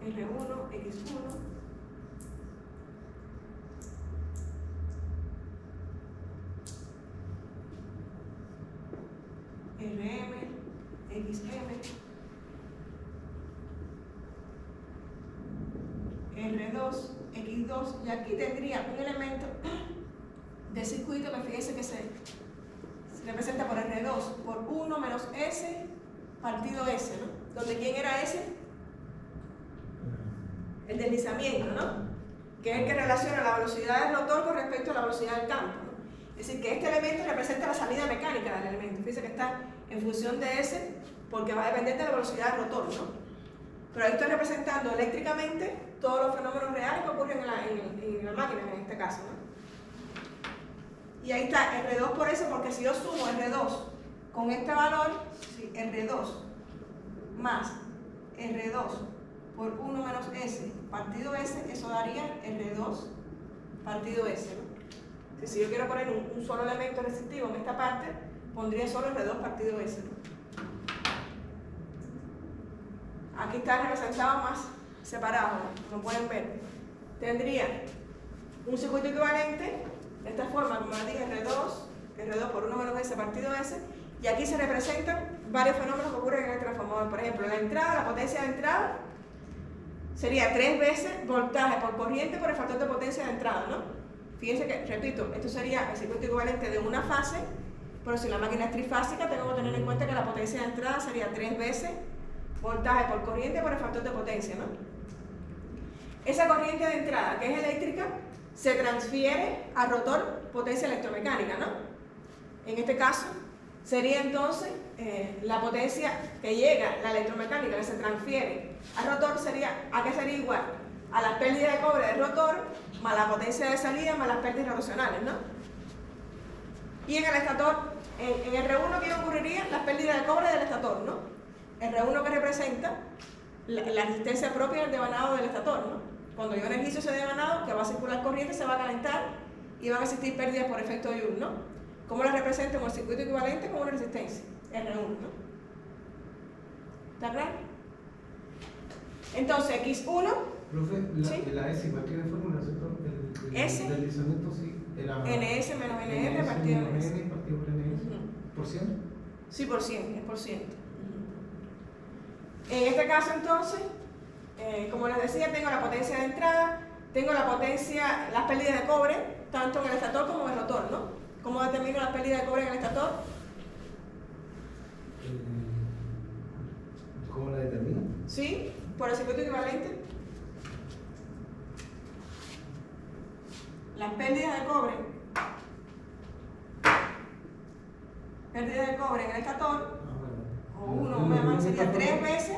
R1, X1, RM, XM, R2, X2, y aquí tendría un elemento de circuito que fíjense que se representa por R2 por 1 menos S partido S, ¿no? Donde ¿quién era S? El deslizamiento, ¿no? Que es el que relaciona la velocidad del rotor con respecto a la velocidad del campo, ¿no? Es decir, que este elemento representa la salida mecánica del elemento. Fíjense que está en función de S porque va a depender de la velocidad del rotor, ¿no? Pero ahí estoy representando eléctricamente todos los fenómenos reales que ocurren en la máquina, en este caso, ¿no? Y ahí está R2 por eso, porque si yo sumo R2 con este valor, sí, R2 más R2 por 1 menos S partido S, eso daría R2 partido S, ¿no? Si yo quiero poner un solo elemento resistivo en esta parte, pondría solo R2 partido S, ¿no? Aquí está representado más separado, como pueden ver. Tendría un circuito equivalente de esta forma, como les dije, R2 por 1 menos S partido S, y aquí se representan varios fenómenos que ocurren en el transformador. Por ejemplo, la entrada, la potencia de entrada sería 3 veces voltaje por corriente por el factor de potencia de entrada, ¿no? Fíjense que, repito, esto sería el circuito equivalente de una fase, pero si la máquina es trifásica, tengo que tener en cuenta que la potencia de entrada sería 3 veces voltaje por corriente por el factor de potencia, ¿no? Esa corriente de entrada, que es eléctrica, se transfiere al rotor potencia electromecánica, ¿no? En este caso, sería entonces la potencia que llega, la electromecánica que se transfiere al rotor, ¿a qué sería igual? A las pérdidas de cobre del rotor, más la potencia de salida, más las pérdidas rotacionales, ¿no? Y en el estator, en R1, ¿qué ocurriría? Las pérdidas de cobre del estator, ¿no? R1 que representa la resistencia propia del devanado del estator, ¿no? Cuando yo energizo ese devanado, que va a circular corriente, se va a calentar y van a existir pérdidas por efecto de Joule, ¿no? ¿Cómo las represento en el circuito equivalente? Con una resistencia, R1, ¿no? ¿Está claro? Entonces, X1... Profe, ¿sí? la S igual tiene fórmula, ¿cierto? El S. deslizamiento sí era NS menos NR partido por S. partido por NS. ¿Por 100? Sí, por 100, es por 100. En este caso, entonces, como les decía, tengo la potencia de entrada, tengo la potencia, las pérdidas de cobre, tanto en el estator como en el rotor, ¿no? ¿Cómo determino las pérdidas de cobre en el estator? ¿Cómo la determino? Sí, por el circuito equivalente. Las pérdidas de cobre, en el estator, o 1 sería 3 veces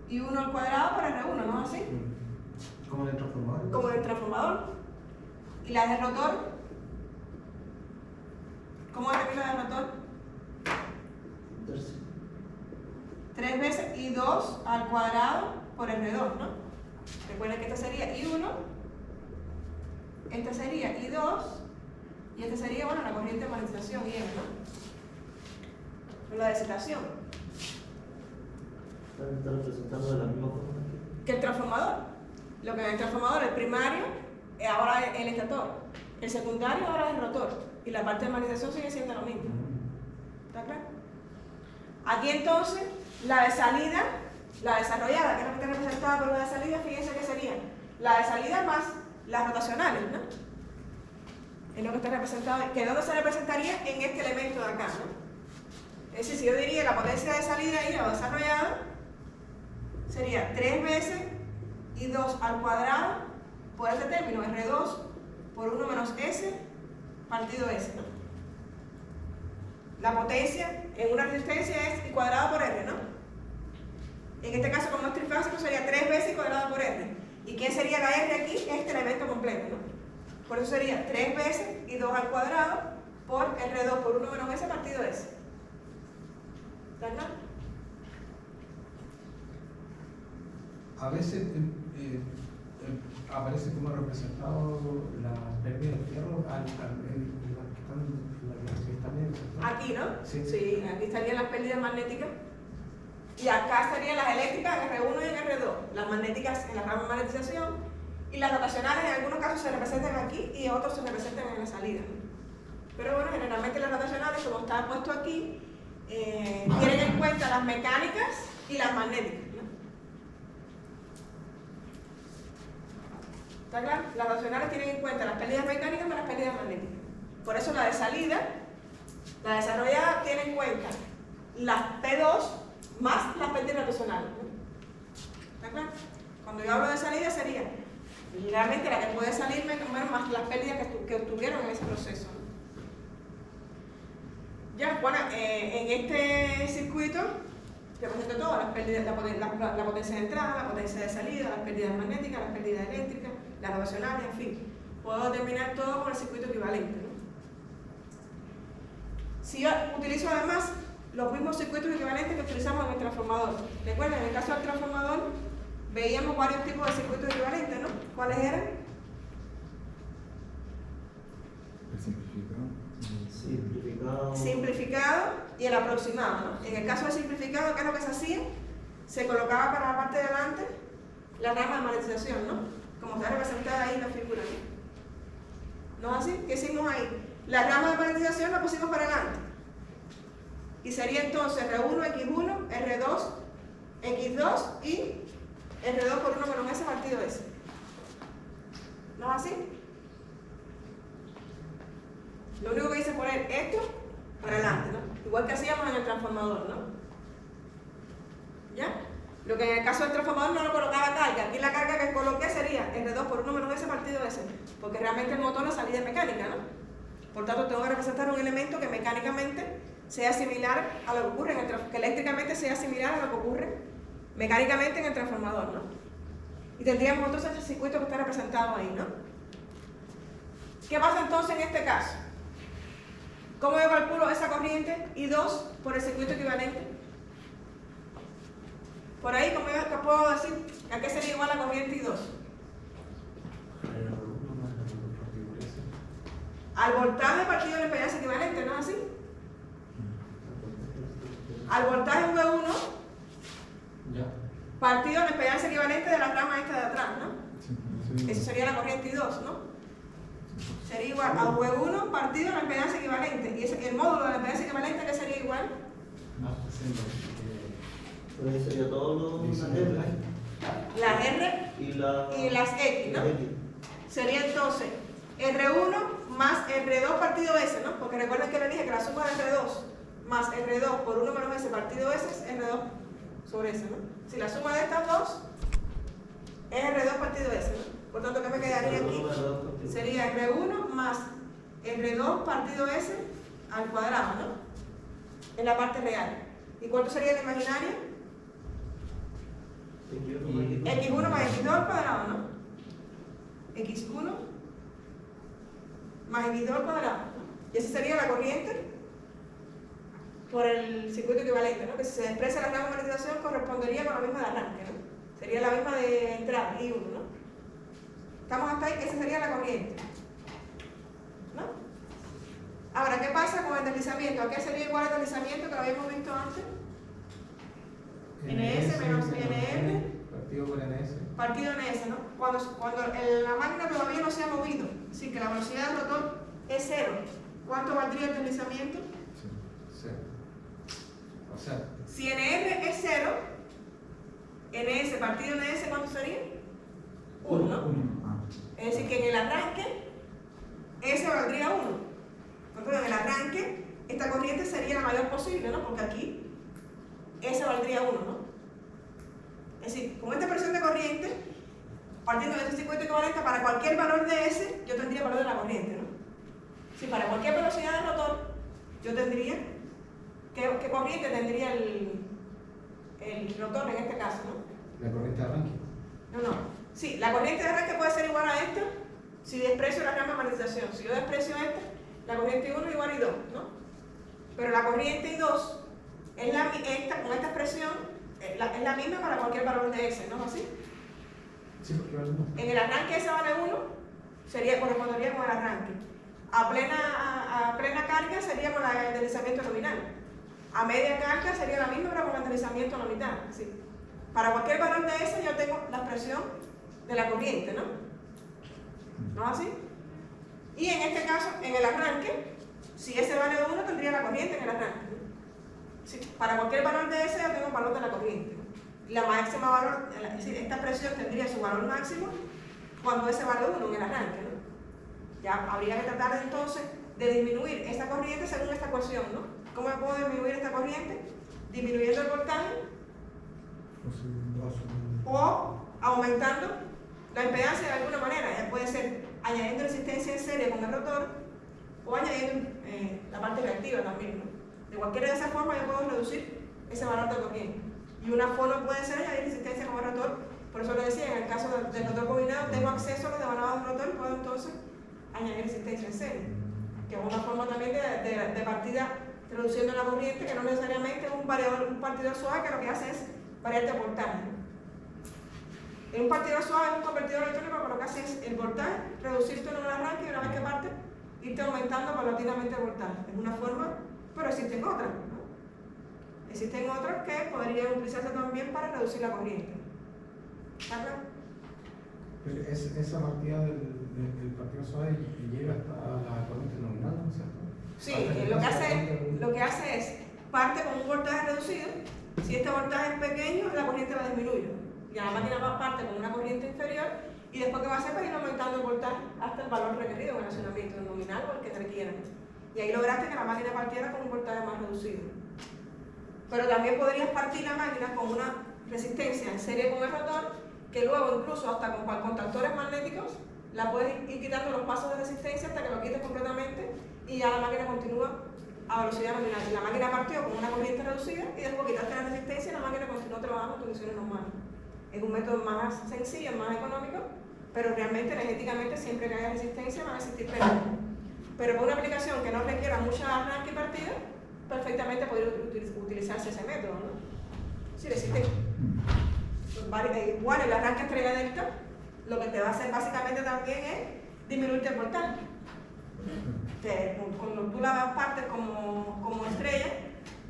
y 1 al cuadrado por R1, ¿no es así? Como en el transformador. Como en el transformador. ¿Y las del rotor? ¿Cómo determino la del rotor? 3 veces y 2 al cuadrado por R2, ¿no? Recuerden que esta sería I1, esta sería I2, y esta sería, bueno, la corriente de magnetización, I, ¿no? La desetación. Está representando de la misma forma Que el transformador. Lo que en el transformador, el primario, ahora es el estator. El secundario ahora es el rotor. Y la parte de magnetización sigue siendo lo mismo. ¿Está claro? Aquí entonces, la de salida La desarrollada, que es la que está representada por la de salida, fíjense que sería la de salida más las rotacionales, ¿no? Es lo que está representado, que ¿dónde se representaría? En este elemento de acá, ¿no? Es decir, si yo diría la potencia de salida ahí, la desarrollada, sería 3 veces I2 al cuadrado por este término, R2 por 1 menos S partido S, ¿no? La potencia en una resistencia es I cuadrado por R, ¿no? En este caso, como es trifásico, sería 3 veces I cuadrado por R. ¿Y quién sería la R aquí? Este elemento completo, ¿no? Por eso sería 3 veces I2 al cuadrado por R2 por 1 menos S partido S. ¿Está claro? A veces aparece como representado la pérdida de fierro en la que están en el sector. Aquí, ¿no? Sí. Sí, aquí estarían las pérdidas magnéticas. Y acá estarían las eléctricas en R1 y en R2. Las magnéticas en la rama de magnetización. Y las rotacionales en algunos casos se representan aquí y en otros se representan en la salida. Pero bueno, generalmente las rotacionales, como está puesto aquí, tienen en cuenta las mecánicas y las magnéticas, ¿no? ¿Está claro? Las rotacionales tienen en cuenta las pérdidas mecánicas más las pérdidas magnéticas. Por eso la de salida, la desarrollada, tiene en cuenta las P2 más las pérdidas rotacionales, ¿no? ¿Está claro? Cuando yo hablo de salida sería realmente la que puede salirme más las pérdidas que obtuvieron en ese proceso, ¿no? Ya, bueno, en este circuito represento todo, las pérdidas, la potencia de entrada, la potencia de salida, las pérdidas magnéticas, las pérdidas eléctricas, las rotacionales, en fin. Puedo determinar todo con el circuito equivalente, ¿no? Si yo utilizo además los mismos circuitos equivalentes que utilizamos en el transformador. Recuerden, en el caso del transformador veíamos varios tipos de circuitos equivalentes, ¿no? ¿Cuáles eran? El simplificado. Simplificado. Simplificado y el aproximado, ¿no? En el caso del simplificado, ¿qué es lo que se hacía? Se colocaba para la parte de adelante la rama de magnetización, ¿no? Como está representada ahí en la figura, ¿no? ¿No es así? ¿Qué hicimos ahí? La rama de magnetización la pusimos para adelante. Y sería entonces R1, X1, R2, X2 y R2 por 1 menos S partido S. ¿No es así? Lo único que hice es poner esto para adelante, ¿no? Igual que hacíamos en el transformador, ¿no? ¿Ya? Lo que en el caso del transformador no lo colocaba carga. Aquí la carga que coloqué sería R2 por 1 menos S partido S. Porque realmente el motor la salida es mecánica, ¿no? Por tanto, tengo que representar un elemento que mecánicamente sea similar a lo que ocurre en el que eléctricamente sea similar a lo que ocurre mecánicamente en el transformador, ¿no? Y tendríamos entonces el circuito que está representado ahí, ¿no? ¿Qué pasa entonces en este caso? ¿Cómo yo calculo esa corriente I2 por el circuito equivalente? Por ahí, ¿cómo yo puedo decir a qué sería igual la corriente I2? Al voltaje partido de la impedancia equivalente, ¿no es así? Al voltaje V1 Ya. partido de la impedancia equivalente de la rama esta de atrás, ¿no? Sí. Eso sería la corriente I2, ¿no? Sería igual a V1 partido de la impedancia equivalente. Y el módulo de la impedancia equivalente, ¿qué sería igual? Pues sería todo lo Dice R Las R y y las X, ¿no? X. Sería entonces R1 más R2 partido S, ¿no? Porque recuerden que le dije que la suma de R2 más R2 por 1 menos S partido S es R2 sobre S, ¿no? Si la suma de estas dos es R2 partido S, ¿no? Por tanto, ¿qué me quedaría aquí? Sería R1 más R2 partido S al cuadrado, ¿no? En la parte real. ¿Y cuánto sería la imaginaria? X1 más X2 al cuadrado, ¿no? X1 más X2 al cuadrado, ¿no? Y esa sería la corriente por el circuito equivalente, ¿no? Que si se expresa la rama de magnetización correspondería con la misma de arranque, ¿no? Sería la misma de entrada, I1, ¿no? ¿Estamos hasta ahí? Esa sería la corriente, ¿no? Ahora, ¿qué pasa con el deslizamiento? ¿A qué sería igual el deslizamiento que lo habíamos visto antes? NS menos NR partido por NS. partido NS, ¿no? Cuando la máquina todavía no se ha movido, así que la velocidad del rotor es 0. ¿Cuánto valdría el deslizamiento? Sí. O sea, Si NR es 0, NS partido NS, ¿cuánto sería? 1, ¿no? Ah. Es decir, que en el arranque, S valdría 1. Entonces, en el arranque, esta corriente sería la mayor posible, ¿no? Porque aquí, S valdría 1, ¿no? Es decir, con esta expresión de corriente, partiendo de ese 50 equivalente, para cualquier valor de S, yo tendría el valor de la corriente, ¿no? Si para cualquier velocidad del rotor, yo tendría, ¿qué corriente tendría el rotor en este caso, ¿no? La corriente de arranque. No. Sí, la corriente de arranque puede ser igual a esta si desprecio la rama de magnetización. Si yo desprecio esta, la corriente 1 es igual a I2, ¿no? Pero la corriente I2 es con esta expresión es la misma para cualquier valor de S, ¿no es así? Sí, porque vale 1. En el arranque S vale 1, correspondería con el arranque. A plena carga sería con el deslizamiento nominal. A media carga sería la misma, pero con el deslizamiento nominal. ¿Sí? Para cualquier valor de S yo tengo la expresión de la corriente, ¿no? ¿No es así? Y en este caso, en el arranque, si S vale 1, tendría la corriente en el arranque, ¿no? Sí, para cualquier valor de S yo tengo el valor de la corriente, ¿no? La máxima valor, es decir, esta expresión tendría su valor máximo cuando S vale 1 en el arranque, ¿no? Ya habría que tratar entonces de disminuir esta corriente según esta ecuación, ¿no? ¿Cómo puedo disminuir esta corriente? Disminuyendo el voltaje o aumentando la impedancia de alguna manera. Ya puede ser añadiendo resistencia en serie con el rotor o añadiendo la parte reactiva también, ¿no? De cualquiera de esas formas yo puedo reducir ese valor de corriente. Y una forma puede ser añadir resistencia con el rotor. Por eso le decía, en el caso del rotor combinado tengo acceso a los devanados del rotor y puedo entonces añadir resistencia en serie, que es una forma también de partida reduciendo la corriente, que no necesariamente es un partidor suave, que lo que hace es variar el voltaje, ¿no? En un partidor suave es un convertidor electrónico que lo que hace es el voltaje, reducirte en un arranque y una vez que parte, irte aumentando paulatinamente el voltaje. Es una forma, pero existen otras, ¿no? Existen otras que podrían utilizarse también para reducir la corriente. ¿Está claro? Pero esa partida del partido suave llega hasta la corriente nominal, ¿no es cierto? Sí, lo que hace es parte con un voltaje reducido. Si este voltaje es pequeño, la corriente la disminuye. Y la máquina parte con una corriente inferior y después que va a hacer para ir aumentando el voltaje hasta el valor requerido en el accionamiento nominal o el que requieran. Y ahí lograste que la máquina partiera con un voltaje más reducido. Pero también podrías partir la máquina con una resistencia en serie con el rotor, que luego incluso hasta con contactores magnéticos la puedes ir quitando los pasos de resistencia hasta que lo quites completamente y ya la máquina continúa a velocidad nominal. Y la máquina partió con una corriente reducida y después quitaste la resistencia y la máquina continuó trabajando en condiciones normales. Es un método más sencillo, más económico, pero realmente energéticamente siempre que haya resistencia van a existir pérdidas. Pero para una aplicación que no requiera mucha arranque y partida, perfectamente podría utilizarse ese método, ¿no? Si existen igual el arranque estrella delta, lo que te va a hacer básicamente también es disminuirte el voltaje. Cuando tú la partes como estrella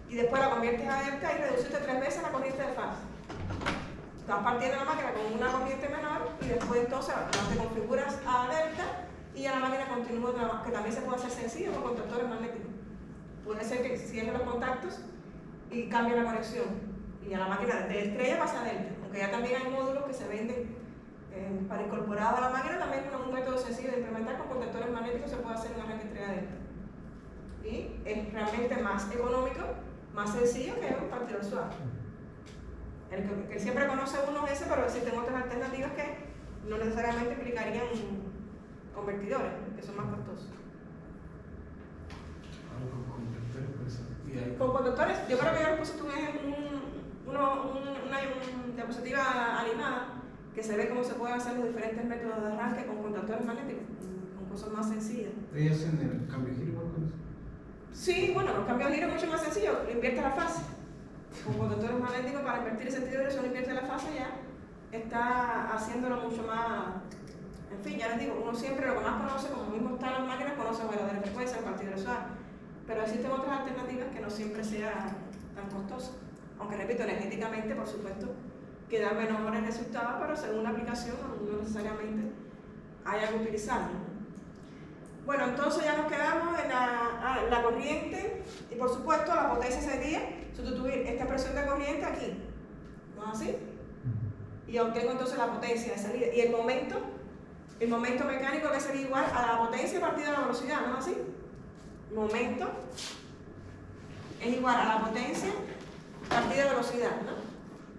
y después la conviertes a delta y reduciste 3 veces la corriente de fase. Estás partiendo la máquina con una corriente menor y después entonces te configuras a delta y ya la máquina continúa trabajando, que también se puede hacer sencillo con contactores magnéticos. Puede ser que cierre los contactos y cambie la conexión y ya la máquina de estrella pasa a delta, aunque ya también hay módulos que se venden para incorporar a la máquina. También un método sencillo de implementar con contactores magnéticos se puede hacer un arranque estrella delta y es realmente más económico, más sencillo que un partidor suave. El que siempre conoce uno es ese, pero existen otras alternativas que no necesariamente implicarían convertidores, que son más costosos. Con conductores, yo creo que yo les puse una diapositiva animada que se ve cómo se pueden hacer los diferentes métodos de arranque con conductores magnéticos, con cosas más sencillas. ¿Ellos hacen el cambio de giro igual con eso? Sí, bueno, los cambios de giro es mucho más sencillo, invierte la fase. Con conductores magnéticos para invertir el sentido de dirección, invierte la fase, ya está haciéndolo mucho más. En fin, ya les digo, uno siempre lo que más conoce, como mismo están las máquinas, conoce la verdadera frecuencia, el partidor suave. Pero existen otras alternativas que no siempre sea tan costoso. Aunque repito, energéticamente, por supuesto, que da menores resultados, pero según la aplicación no necesariamente haya que utilizarlo. Bueno, entonces ya nos quedamos en la corriente y por supuesto la potencia sería sustituir esta expresión de corriente aquí. ¿No es así? y obtengo entonces la potencia de salida. Y el momento mecánico que sería igual a la potencia partida de la velocidad, ¿no es así? Momento es igual a la potencia partida de velocidad, ¿no?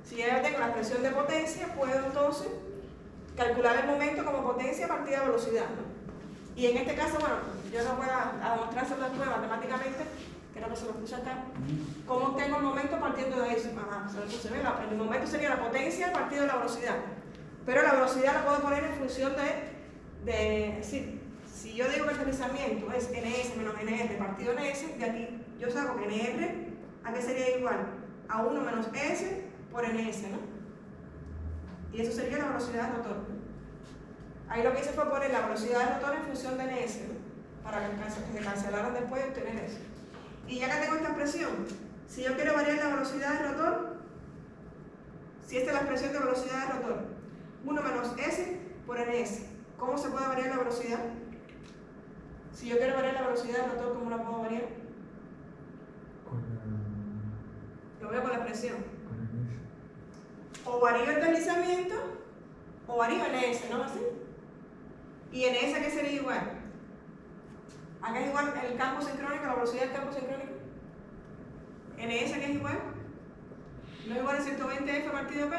Si ya tengo la expresión de potencia, puedo entonces calcular el momento como potencia partida de velocidad, ¿no? Y en este caso, bueno, yo no voy a demostrárselo después matemáticamente, creo que se lo puse acá, cómo obtengo el momento partiendo de eso. Ajá, se lo puse, ¿ves? El momento sería la potencia partido de la velocidad, pero la velocidad la puedo poner en función de decir, si yo digo que el deslizamiento es ns menos nr partido ns, de aquí yo saco que nr, ¿a qué sería igual? A 1 menos s por ns, ¿no? Y eso sería la velocidad del rotor. Ahí lo que hice fue poner la velocidad del rotor en función de ns, ¿no? Para que se cancelaran después y obtener eso. Y ya que tengo esta expresión, si yo quiero variar la velocidad del rotor, si esta es la expresión de velocidad del rotor, 1 menos s por ns, ¿cómo se puede variar la velocidad? Si yo quiero variar la velocidad del rotor, ¿cómo la puedo variar? Lo veo con la expresión. O varío el deslizamiento o varío ns, ¿no? ¿Así? ¿Y ns qué sería igual? ¿A qué es igual el campo sincrónico, la velocidad del campo sincrónico? ¿ns qué es igual? ¿No es igual a 120f partido p?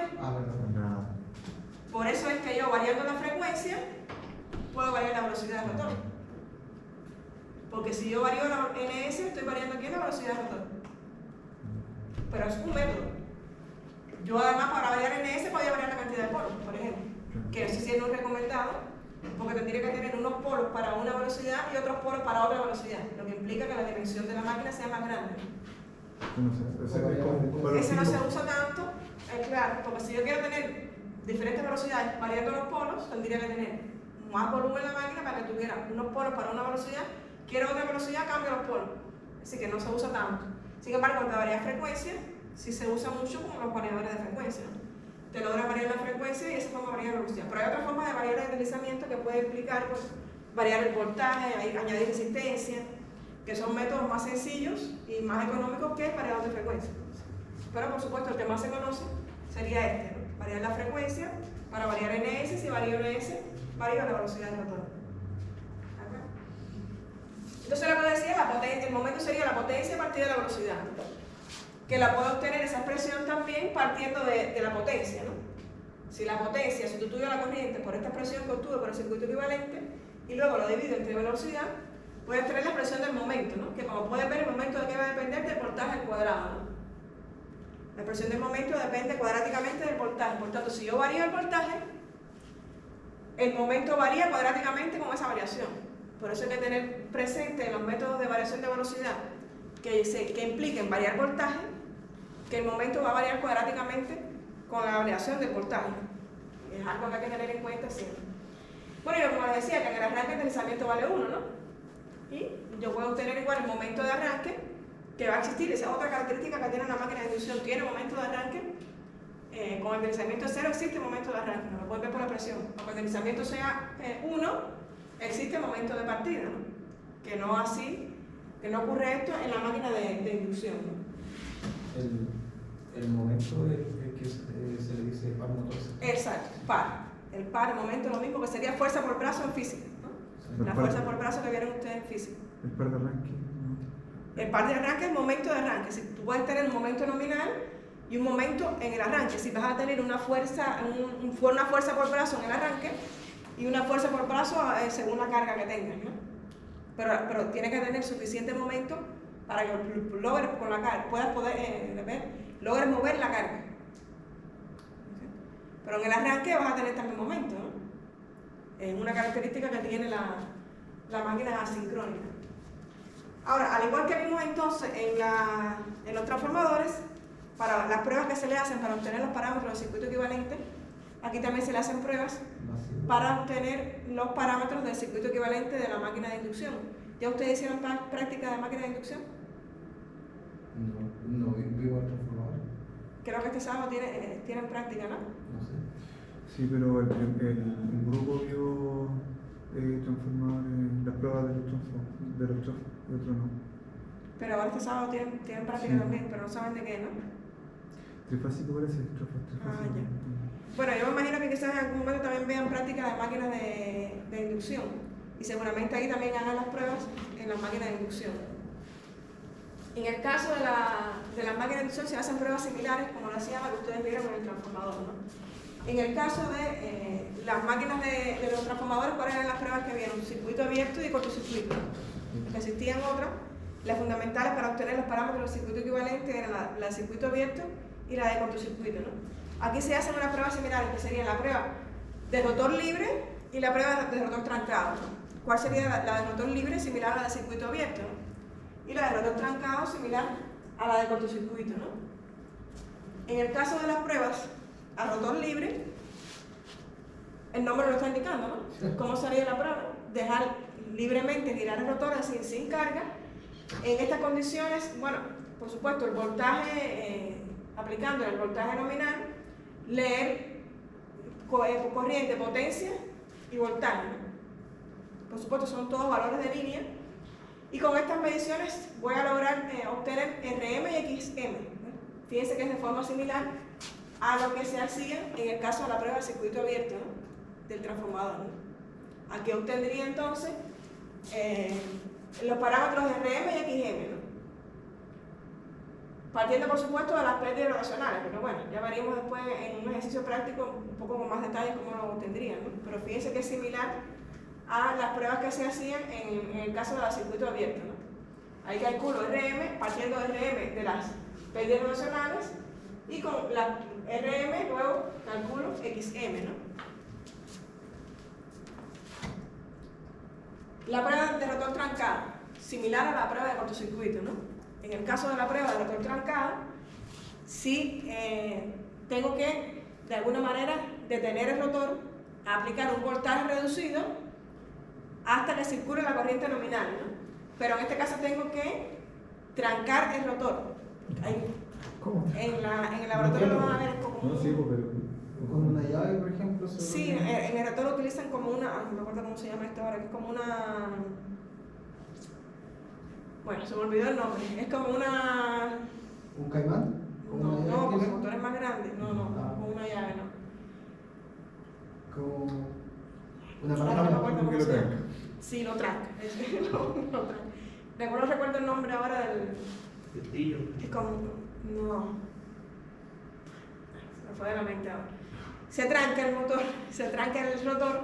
Nada. Por eso es que yo, variando la frecuencia, puedo variar la velocidad del rotor. Porque si yo varío la ns, estoy variando aquí la velocidad del rotor. Pero es un método. Yo además para variar ns podía variar la cantidad de polos, por ejemplo. Que eso sí es no recomendado, porque tendría que tener unos polos para una velocidad y otros polos para otra velocidad, lo que implica que la dimensión de la máquina sea más grande. No sé, Ese no se usa tanto, es claro, porque si yo quiero tener diferentes velocidades variando los polos, tendría que tener más volumen en la máquina para que tuviera unos polos para una velocidad, quiero otra velocidad, cambio los polos. Así que no se usa tanto. Sin embargo, cuando varía frecuencia, sí se usa mucho como los variadores de frecuencia, ¿no? Te logra variar la frecuencia y esa forma variar la velocidad. Pero hay otras formas de variar el deslizamiento que puede implicar pues, variar el voltaje, añadir resistencia, que son métodos más sencillos y más económicos que el variador de frecuencia. Pero por supuesto el que más se conoce sería este, ¿no? Variar la frecuencia para variar ns, si varío ns, varío la velocidad del rotor. ¿Okay? Entonces lo que decía, el momento sería la potencia partida de la velocidad, ¿no? Que la puedo obtener esa expresión también partiendo de la potencia, ¿no? Si la potencia sustituyo la corriente por esta expresión que obtuve por el circuito equivalente y luego lo divido entre velocidad, voy a obtener la expresión del momento, ¿no? Que como pueden ver, el momento de qué va a depender del voltaje al cuadrado, ¿no? La expresión del momento depende cuadráticamente del voltaje. Por tanto, si yo varío el voltaje, el momento varía cuadráticamente con esa variación. Por eso hay que tener presente los métodos de variación de velocidad que impliquen variar voltaje, que el momento va a variar cuadráticamente con la variación del voltaje. Es algo que hay que tener en cuenta siempre. Bueno, y como les decía, que en el arranque el deslizamiento vale 1, ¿no? Y yo puedo obtener igual el momento de arranque que va a existir. Esa es otra característica que tiene una máquina de inducción. Tiene momento de arranque. Con el deslizamiento 0 existe momento de arranque. No lo pueden ver por la presión. Aunque el deslizamiento sea 1, existe momento de partida, ¿no? Que no así, que no ocurre esto en la máquina de inducción, ¿no? El momento es que se le dice par motor. Exacto, par. El par, el momento, lo mismo que sería fuerza por brazo en física, ¿no? La fuerza por brazo que vieron ustedes en física. El par de arranque, ¿no? El par de arranque es el momento de arranque. Si tú puedes tener un momento nominal y un momento en el arranque. Si vas a tener una fuerza por brazo en el arranque y una fuerza por brazo según la carga que tengas, ¿no? Pero tiene que tener suficiente momento para que logres con la carga, logres mover la carga. Pero en el arranque vas a tener también momento, ¿no? Es una característica que tiene la máquina asincrónica. Ahora, al igual que vimos entonces en los transformadores, para las pruebas que se le hacen para obtener los parámetros del circuito equivalente, aquí también se le hacen pruebas para obtener los parámetros del circuito equivalente de la máquina de inducción. ¿Ya ustedes hicieron práctica de máquina de inducción? No vivo el transformador. Creo que este sábado tienen práctica, ¿no? No sé. Sí, pero un grupo vio transformadores, las pruebas de los trafos, y otro no. Pero ahora este sábado tienen práctica Sí. también, pero no saben de qué, ¿no? Trifásico parece, trafos, Ah, ya. Bueno, yo me imagino que quizás en algún momento también vean prácticas de máquinas de inducción y seguramente ahí también hagan las pruebas en las máquinas de inducción. En el caso de las máquinas de inducción se hacen pruebas similares, como lo hacían las que ustedes vieron con el transformador, ¿no? En el caso de las máquinas de los transformadores, ¿cuáles eran las pruebas que vieron? Circuito abierto y cortocircuito. Existían otras. Las fundamentales para obtener los parámetros del circuito equivalente eran la de circuito abierto y la de cortocircuito, ¿no? Aquí se hacen unas pruebas similares, que serían la prueba de rotor libre y la prueba de rotor trancado, ¿no? ¿Cuál sería la de rotor libre? Similar a la de circuito abierto, ¿no? Y la de rotor trancado similar a la de cortocircuito, ¿no? En el caso de las pruebas a rotor libre, el nombre lo está indicando, ¿no? ¿Cómo sería la prueba? Dejar libremente girar el rotor así, sin carga. En estas condiciones, bueno, por supuesto, el voltaje, aplicando el voltaje nominal, leer corriente, potencia y voltaje, ¿no? Por supuesto, son todos valores de línea. Y con estas mediciones voy a lograr obtener RM y XM, ¿no? Fíjense que es de forma similar a lo que se hacía en el caso de la prueba de circuito abierto, ¿no? Del transformador, ¿no? Aquí obtendría entonces los parámetros de RM y XM, ¿no? Partiendo por supuesto de las pérdidas rotacionales, pero bueno, ya veremos después en un ejercicio práctico un poco con más detalle cómo lo obtendrían, ¿no? Pero fíjense que es similar a las pruebas que se hacían en el caso de la circuito abierto, ¿no? Ahí calculo RM, partiendo de RM de las pérdidas rotacionales, y con la RM luego calculo XM, ¿no? La prueba de rotor trancado, similar a la prueba de cortocircuito, ¿no? En el caso de la prueba de rotor trancado, sí tengo que, de alguna manera, detener el rotor, aplicar un voltaje reducido hasta que circule la corriente nominal, ¿no? Pero en este caso tengo que trancar el rotor. Ahí, ¿Cómo? en el laboratorio lo van a ver como No, sí, pero... Con una llave, por ejemplo. Sí, en el rotor lo utilizan como una, no me acuerdo cómo se llama esto ahora, que es como una... Bueno, se me olvidó el nombre. Es como una... ¿Un caimán? No, porque el motor es más grande. No, Ah. como una llave, no. Como una Ahora no me palanca. acuerdo ¿Cómo que cómo lo se llama. tranca? Sí, lo tranca. Lo tranca. No recuerdo el nombre ahora del... Pestillo. Es como... No. Se me fue de la mente ahora. Se tranca el motor, se tranca el rotor,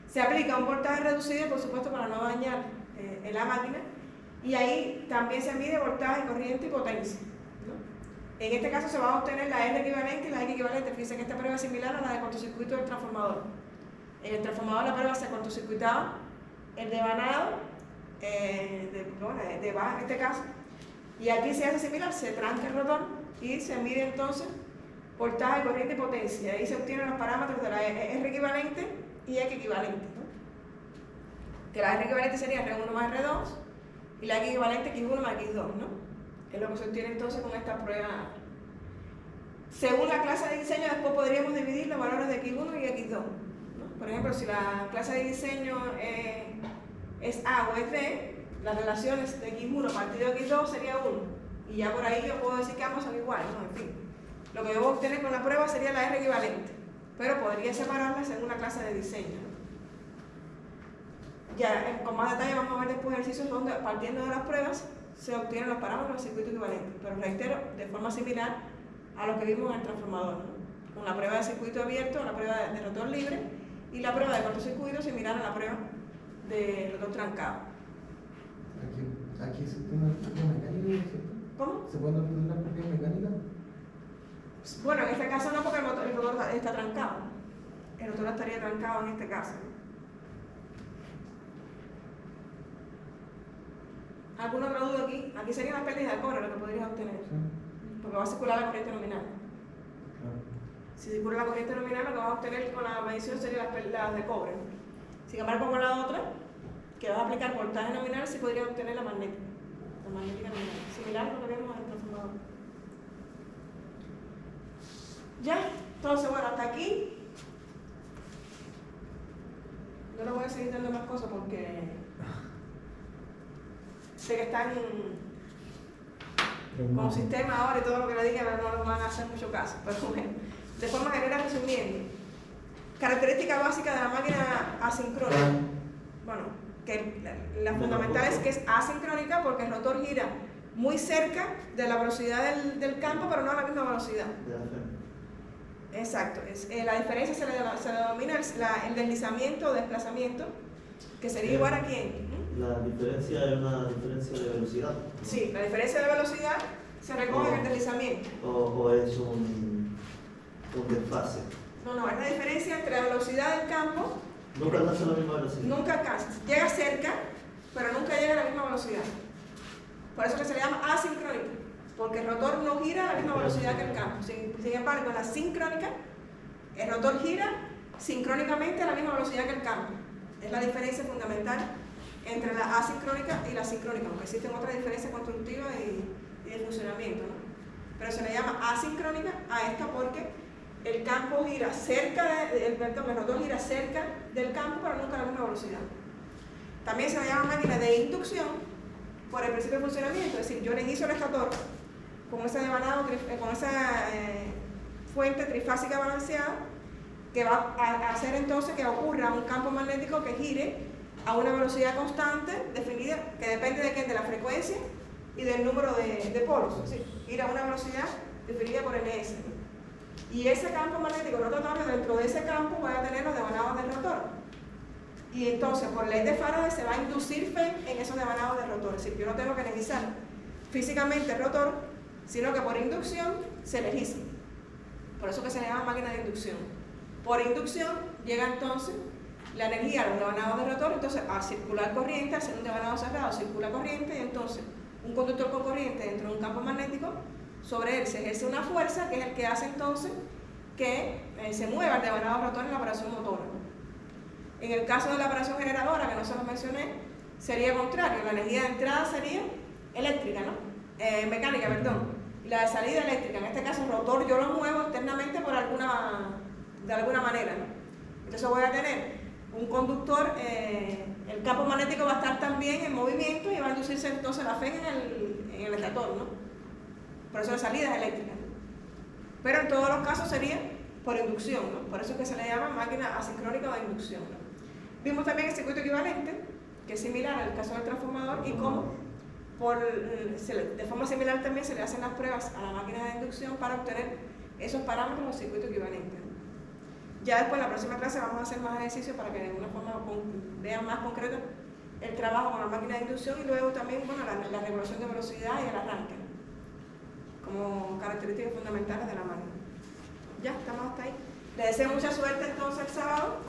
se aplica un voltaje reducido, por supuesto, para no dañar la máquina, y ahí también se mide voltaje, corriente y potencia, ¿no? En este caso se va a obtener la R equivalente y la X equivalente. Fíjense que esta prueba es similar a la de cortocircuito del transformador. En el transformador la prueba se cortocircuitaba el devanado, de baja en este caso, y aquí se hace similar, se tranca el rotor y se mide entonces voltaje, corriente y potencia. Ahí se obtienen los parámetros de la R equivalente y X equivalente, ¿no? Que la R equivalente sería R1 más R2 y la X equivalente X1 más X2, ¿no? Es lo que se obtiene entonces con esta prueba. Según la clase de diseño, después podríamos dividir los valores de X1 y X2, ¿no? Por ejemplo, si la clase de diseño es A o es B, las relaciones de X1 partido de X2 sería 1. Y ya por ahí yo puedo decir que ambos son iguales, ¿no? En fin. Lo que debo obtener con la prueba sería la R equivalente, pero podría separarla según la clase de diseño, ¿no? Ya con más detalle vamos a ver después ejercicios donde, partiendo de las pruebas, se obtienen los parámetros del circuito equivalente, pero reitero, de forma similar a lo que vimos en el transformador, ¿no? Con la prueba de circuito abierto, la prueba de rotor libre y la prueba de cortocircuito similar a la prueba de rotor trancado. Aquí se tiene una propiedad mecánica, ¿cierto? ¿Cómo? ¿Se pueden obtener las propiedades mecánicas? Bueno, en este caso no, porque el rotor está trancado. El rotor estaría trancado en este caso, ¿no? ¿Alguna otra duda aquí? Aquí serían las pérdidas de cobre lo que podrías obtener, Sí. porque va a circular la corriente nominal. Claro. Si circula la corriente nominal, lo que vas a obtener con la medición serían las pérdidas de cobre, ¿no? Sin embargo, con la otra, que vas a aplicar voltaje nominal, sí podrías obtener la magnética. La magnética nominal, similar a lo que vemos en el transformador. Ya, entonces, bueno, hasta aquí. No les voy a seguir dando más cosas porque sé que están con sistema ahora y todo lo que le digan no les van a hacer mucho caso, pero bueno, de forma general resumiendo. Característica básica de la máquina asincrónica. Bueno, que la fundamental es que es asincrónica porque el rotor gira muy cerca de la velocidad del campo, pero no a la misma velocidad. Exacto. La diferencia se le denomina el deslizamiento o desplazamiento, que sería igual a quién. La diferencia es una diferencia de velocidad, ¿no? Sí, la diferencia de velocidad se recoge en el deslizamiento. O es un desfase. No, es la diferencia entre la velocidad del campo. Nunca alcanza la misma velocidad. Nunca alcanza. Llega cerca, pero nunca llega a la misma velocidad. Por eso que se le llama asincrónica, porque el rotor no gira a la misma velocidad que el campo. Sin embargo, en la sincrónica, el rotor gira sincrónicamente a la misma velocidad que el campo. Es la diferencia fundamental entre la asincrónica y la sincrónica, aunque existen otras diferencias constructivas y de funcionamiento, ¿no? Pero se le llama asincrónica a esta porque el campo gira cerca el rotor gira cerca del campo, pero nunca a la misma velocidad. También se le llama máquina de inducción por el principio de funcionamiento, es decir, yo le inicio el estator con ese devanado, con esa fuente trifásica balanceada que va a hacer entonces que ocurra un campo magnético que gire a una velocidad constante definida, que depende de qué, de la frecuencia y del número de polos, es decir, gira a una velocidad definida por ns. Y ese campo magnético rotatorio, dentro de ese campo voy a tener los devanados del rotor. Y entonces, por ley de Faraday, se va a inducir fe en esos devanados del rotor. Es decir, yo no tengo que energizar físicamente el rotor, sino que por inducción se energiza. Por eso que se le llama máquina de inducción. Por inducción llega entonces la energía a los devanados del rotor, entonces a circular corriente, al ser un devanado cerrado, circula corriente, y entonces un conductor con corriente dentro de un campo magnético, sobre él se ejerce una fuerza que es el que hace entonces que se mueva el devanado rotor en la operación motora. En el caso de la operación generadora, que no se lo mencioné, sería contrario, la energía de entrada sería eléctrica, ¿no? Mecánica, perdón, y la de salida eléctrica. En este caso el rotor yo lo muevo externamente de alguna manera, ¿no? Entonces voy a tener un conductor, el campo magnético va a estar también en movimiento y va a inducirse entonces la fe en el estator, ¿no? Por eso la salida es eléctrica, ¿no? Pero en todos los casos sería por inducción, ¿no? Por eso es que se le llama máquina asincrónica o de inducción, ¿no? Vimos también el circuito equivalente, que es similar al caso del transformador, y cómo de forma similar también se le hacen las pruebas a la máquina de inducción para obtener esos parámetros del circuito equivalente, ¿no? Ya después en la próxima clase vamos a hacer más ejercicios para que de alguna forma vean más concreto el trabajo con la máquina de inducción y luego también, bueno, la regulación de velocidad y el arranque, ¿no? Como características fundamentales de la máquina. Ya, estamos hasta ahí. Les deseo mucha suerte entonces el sábado.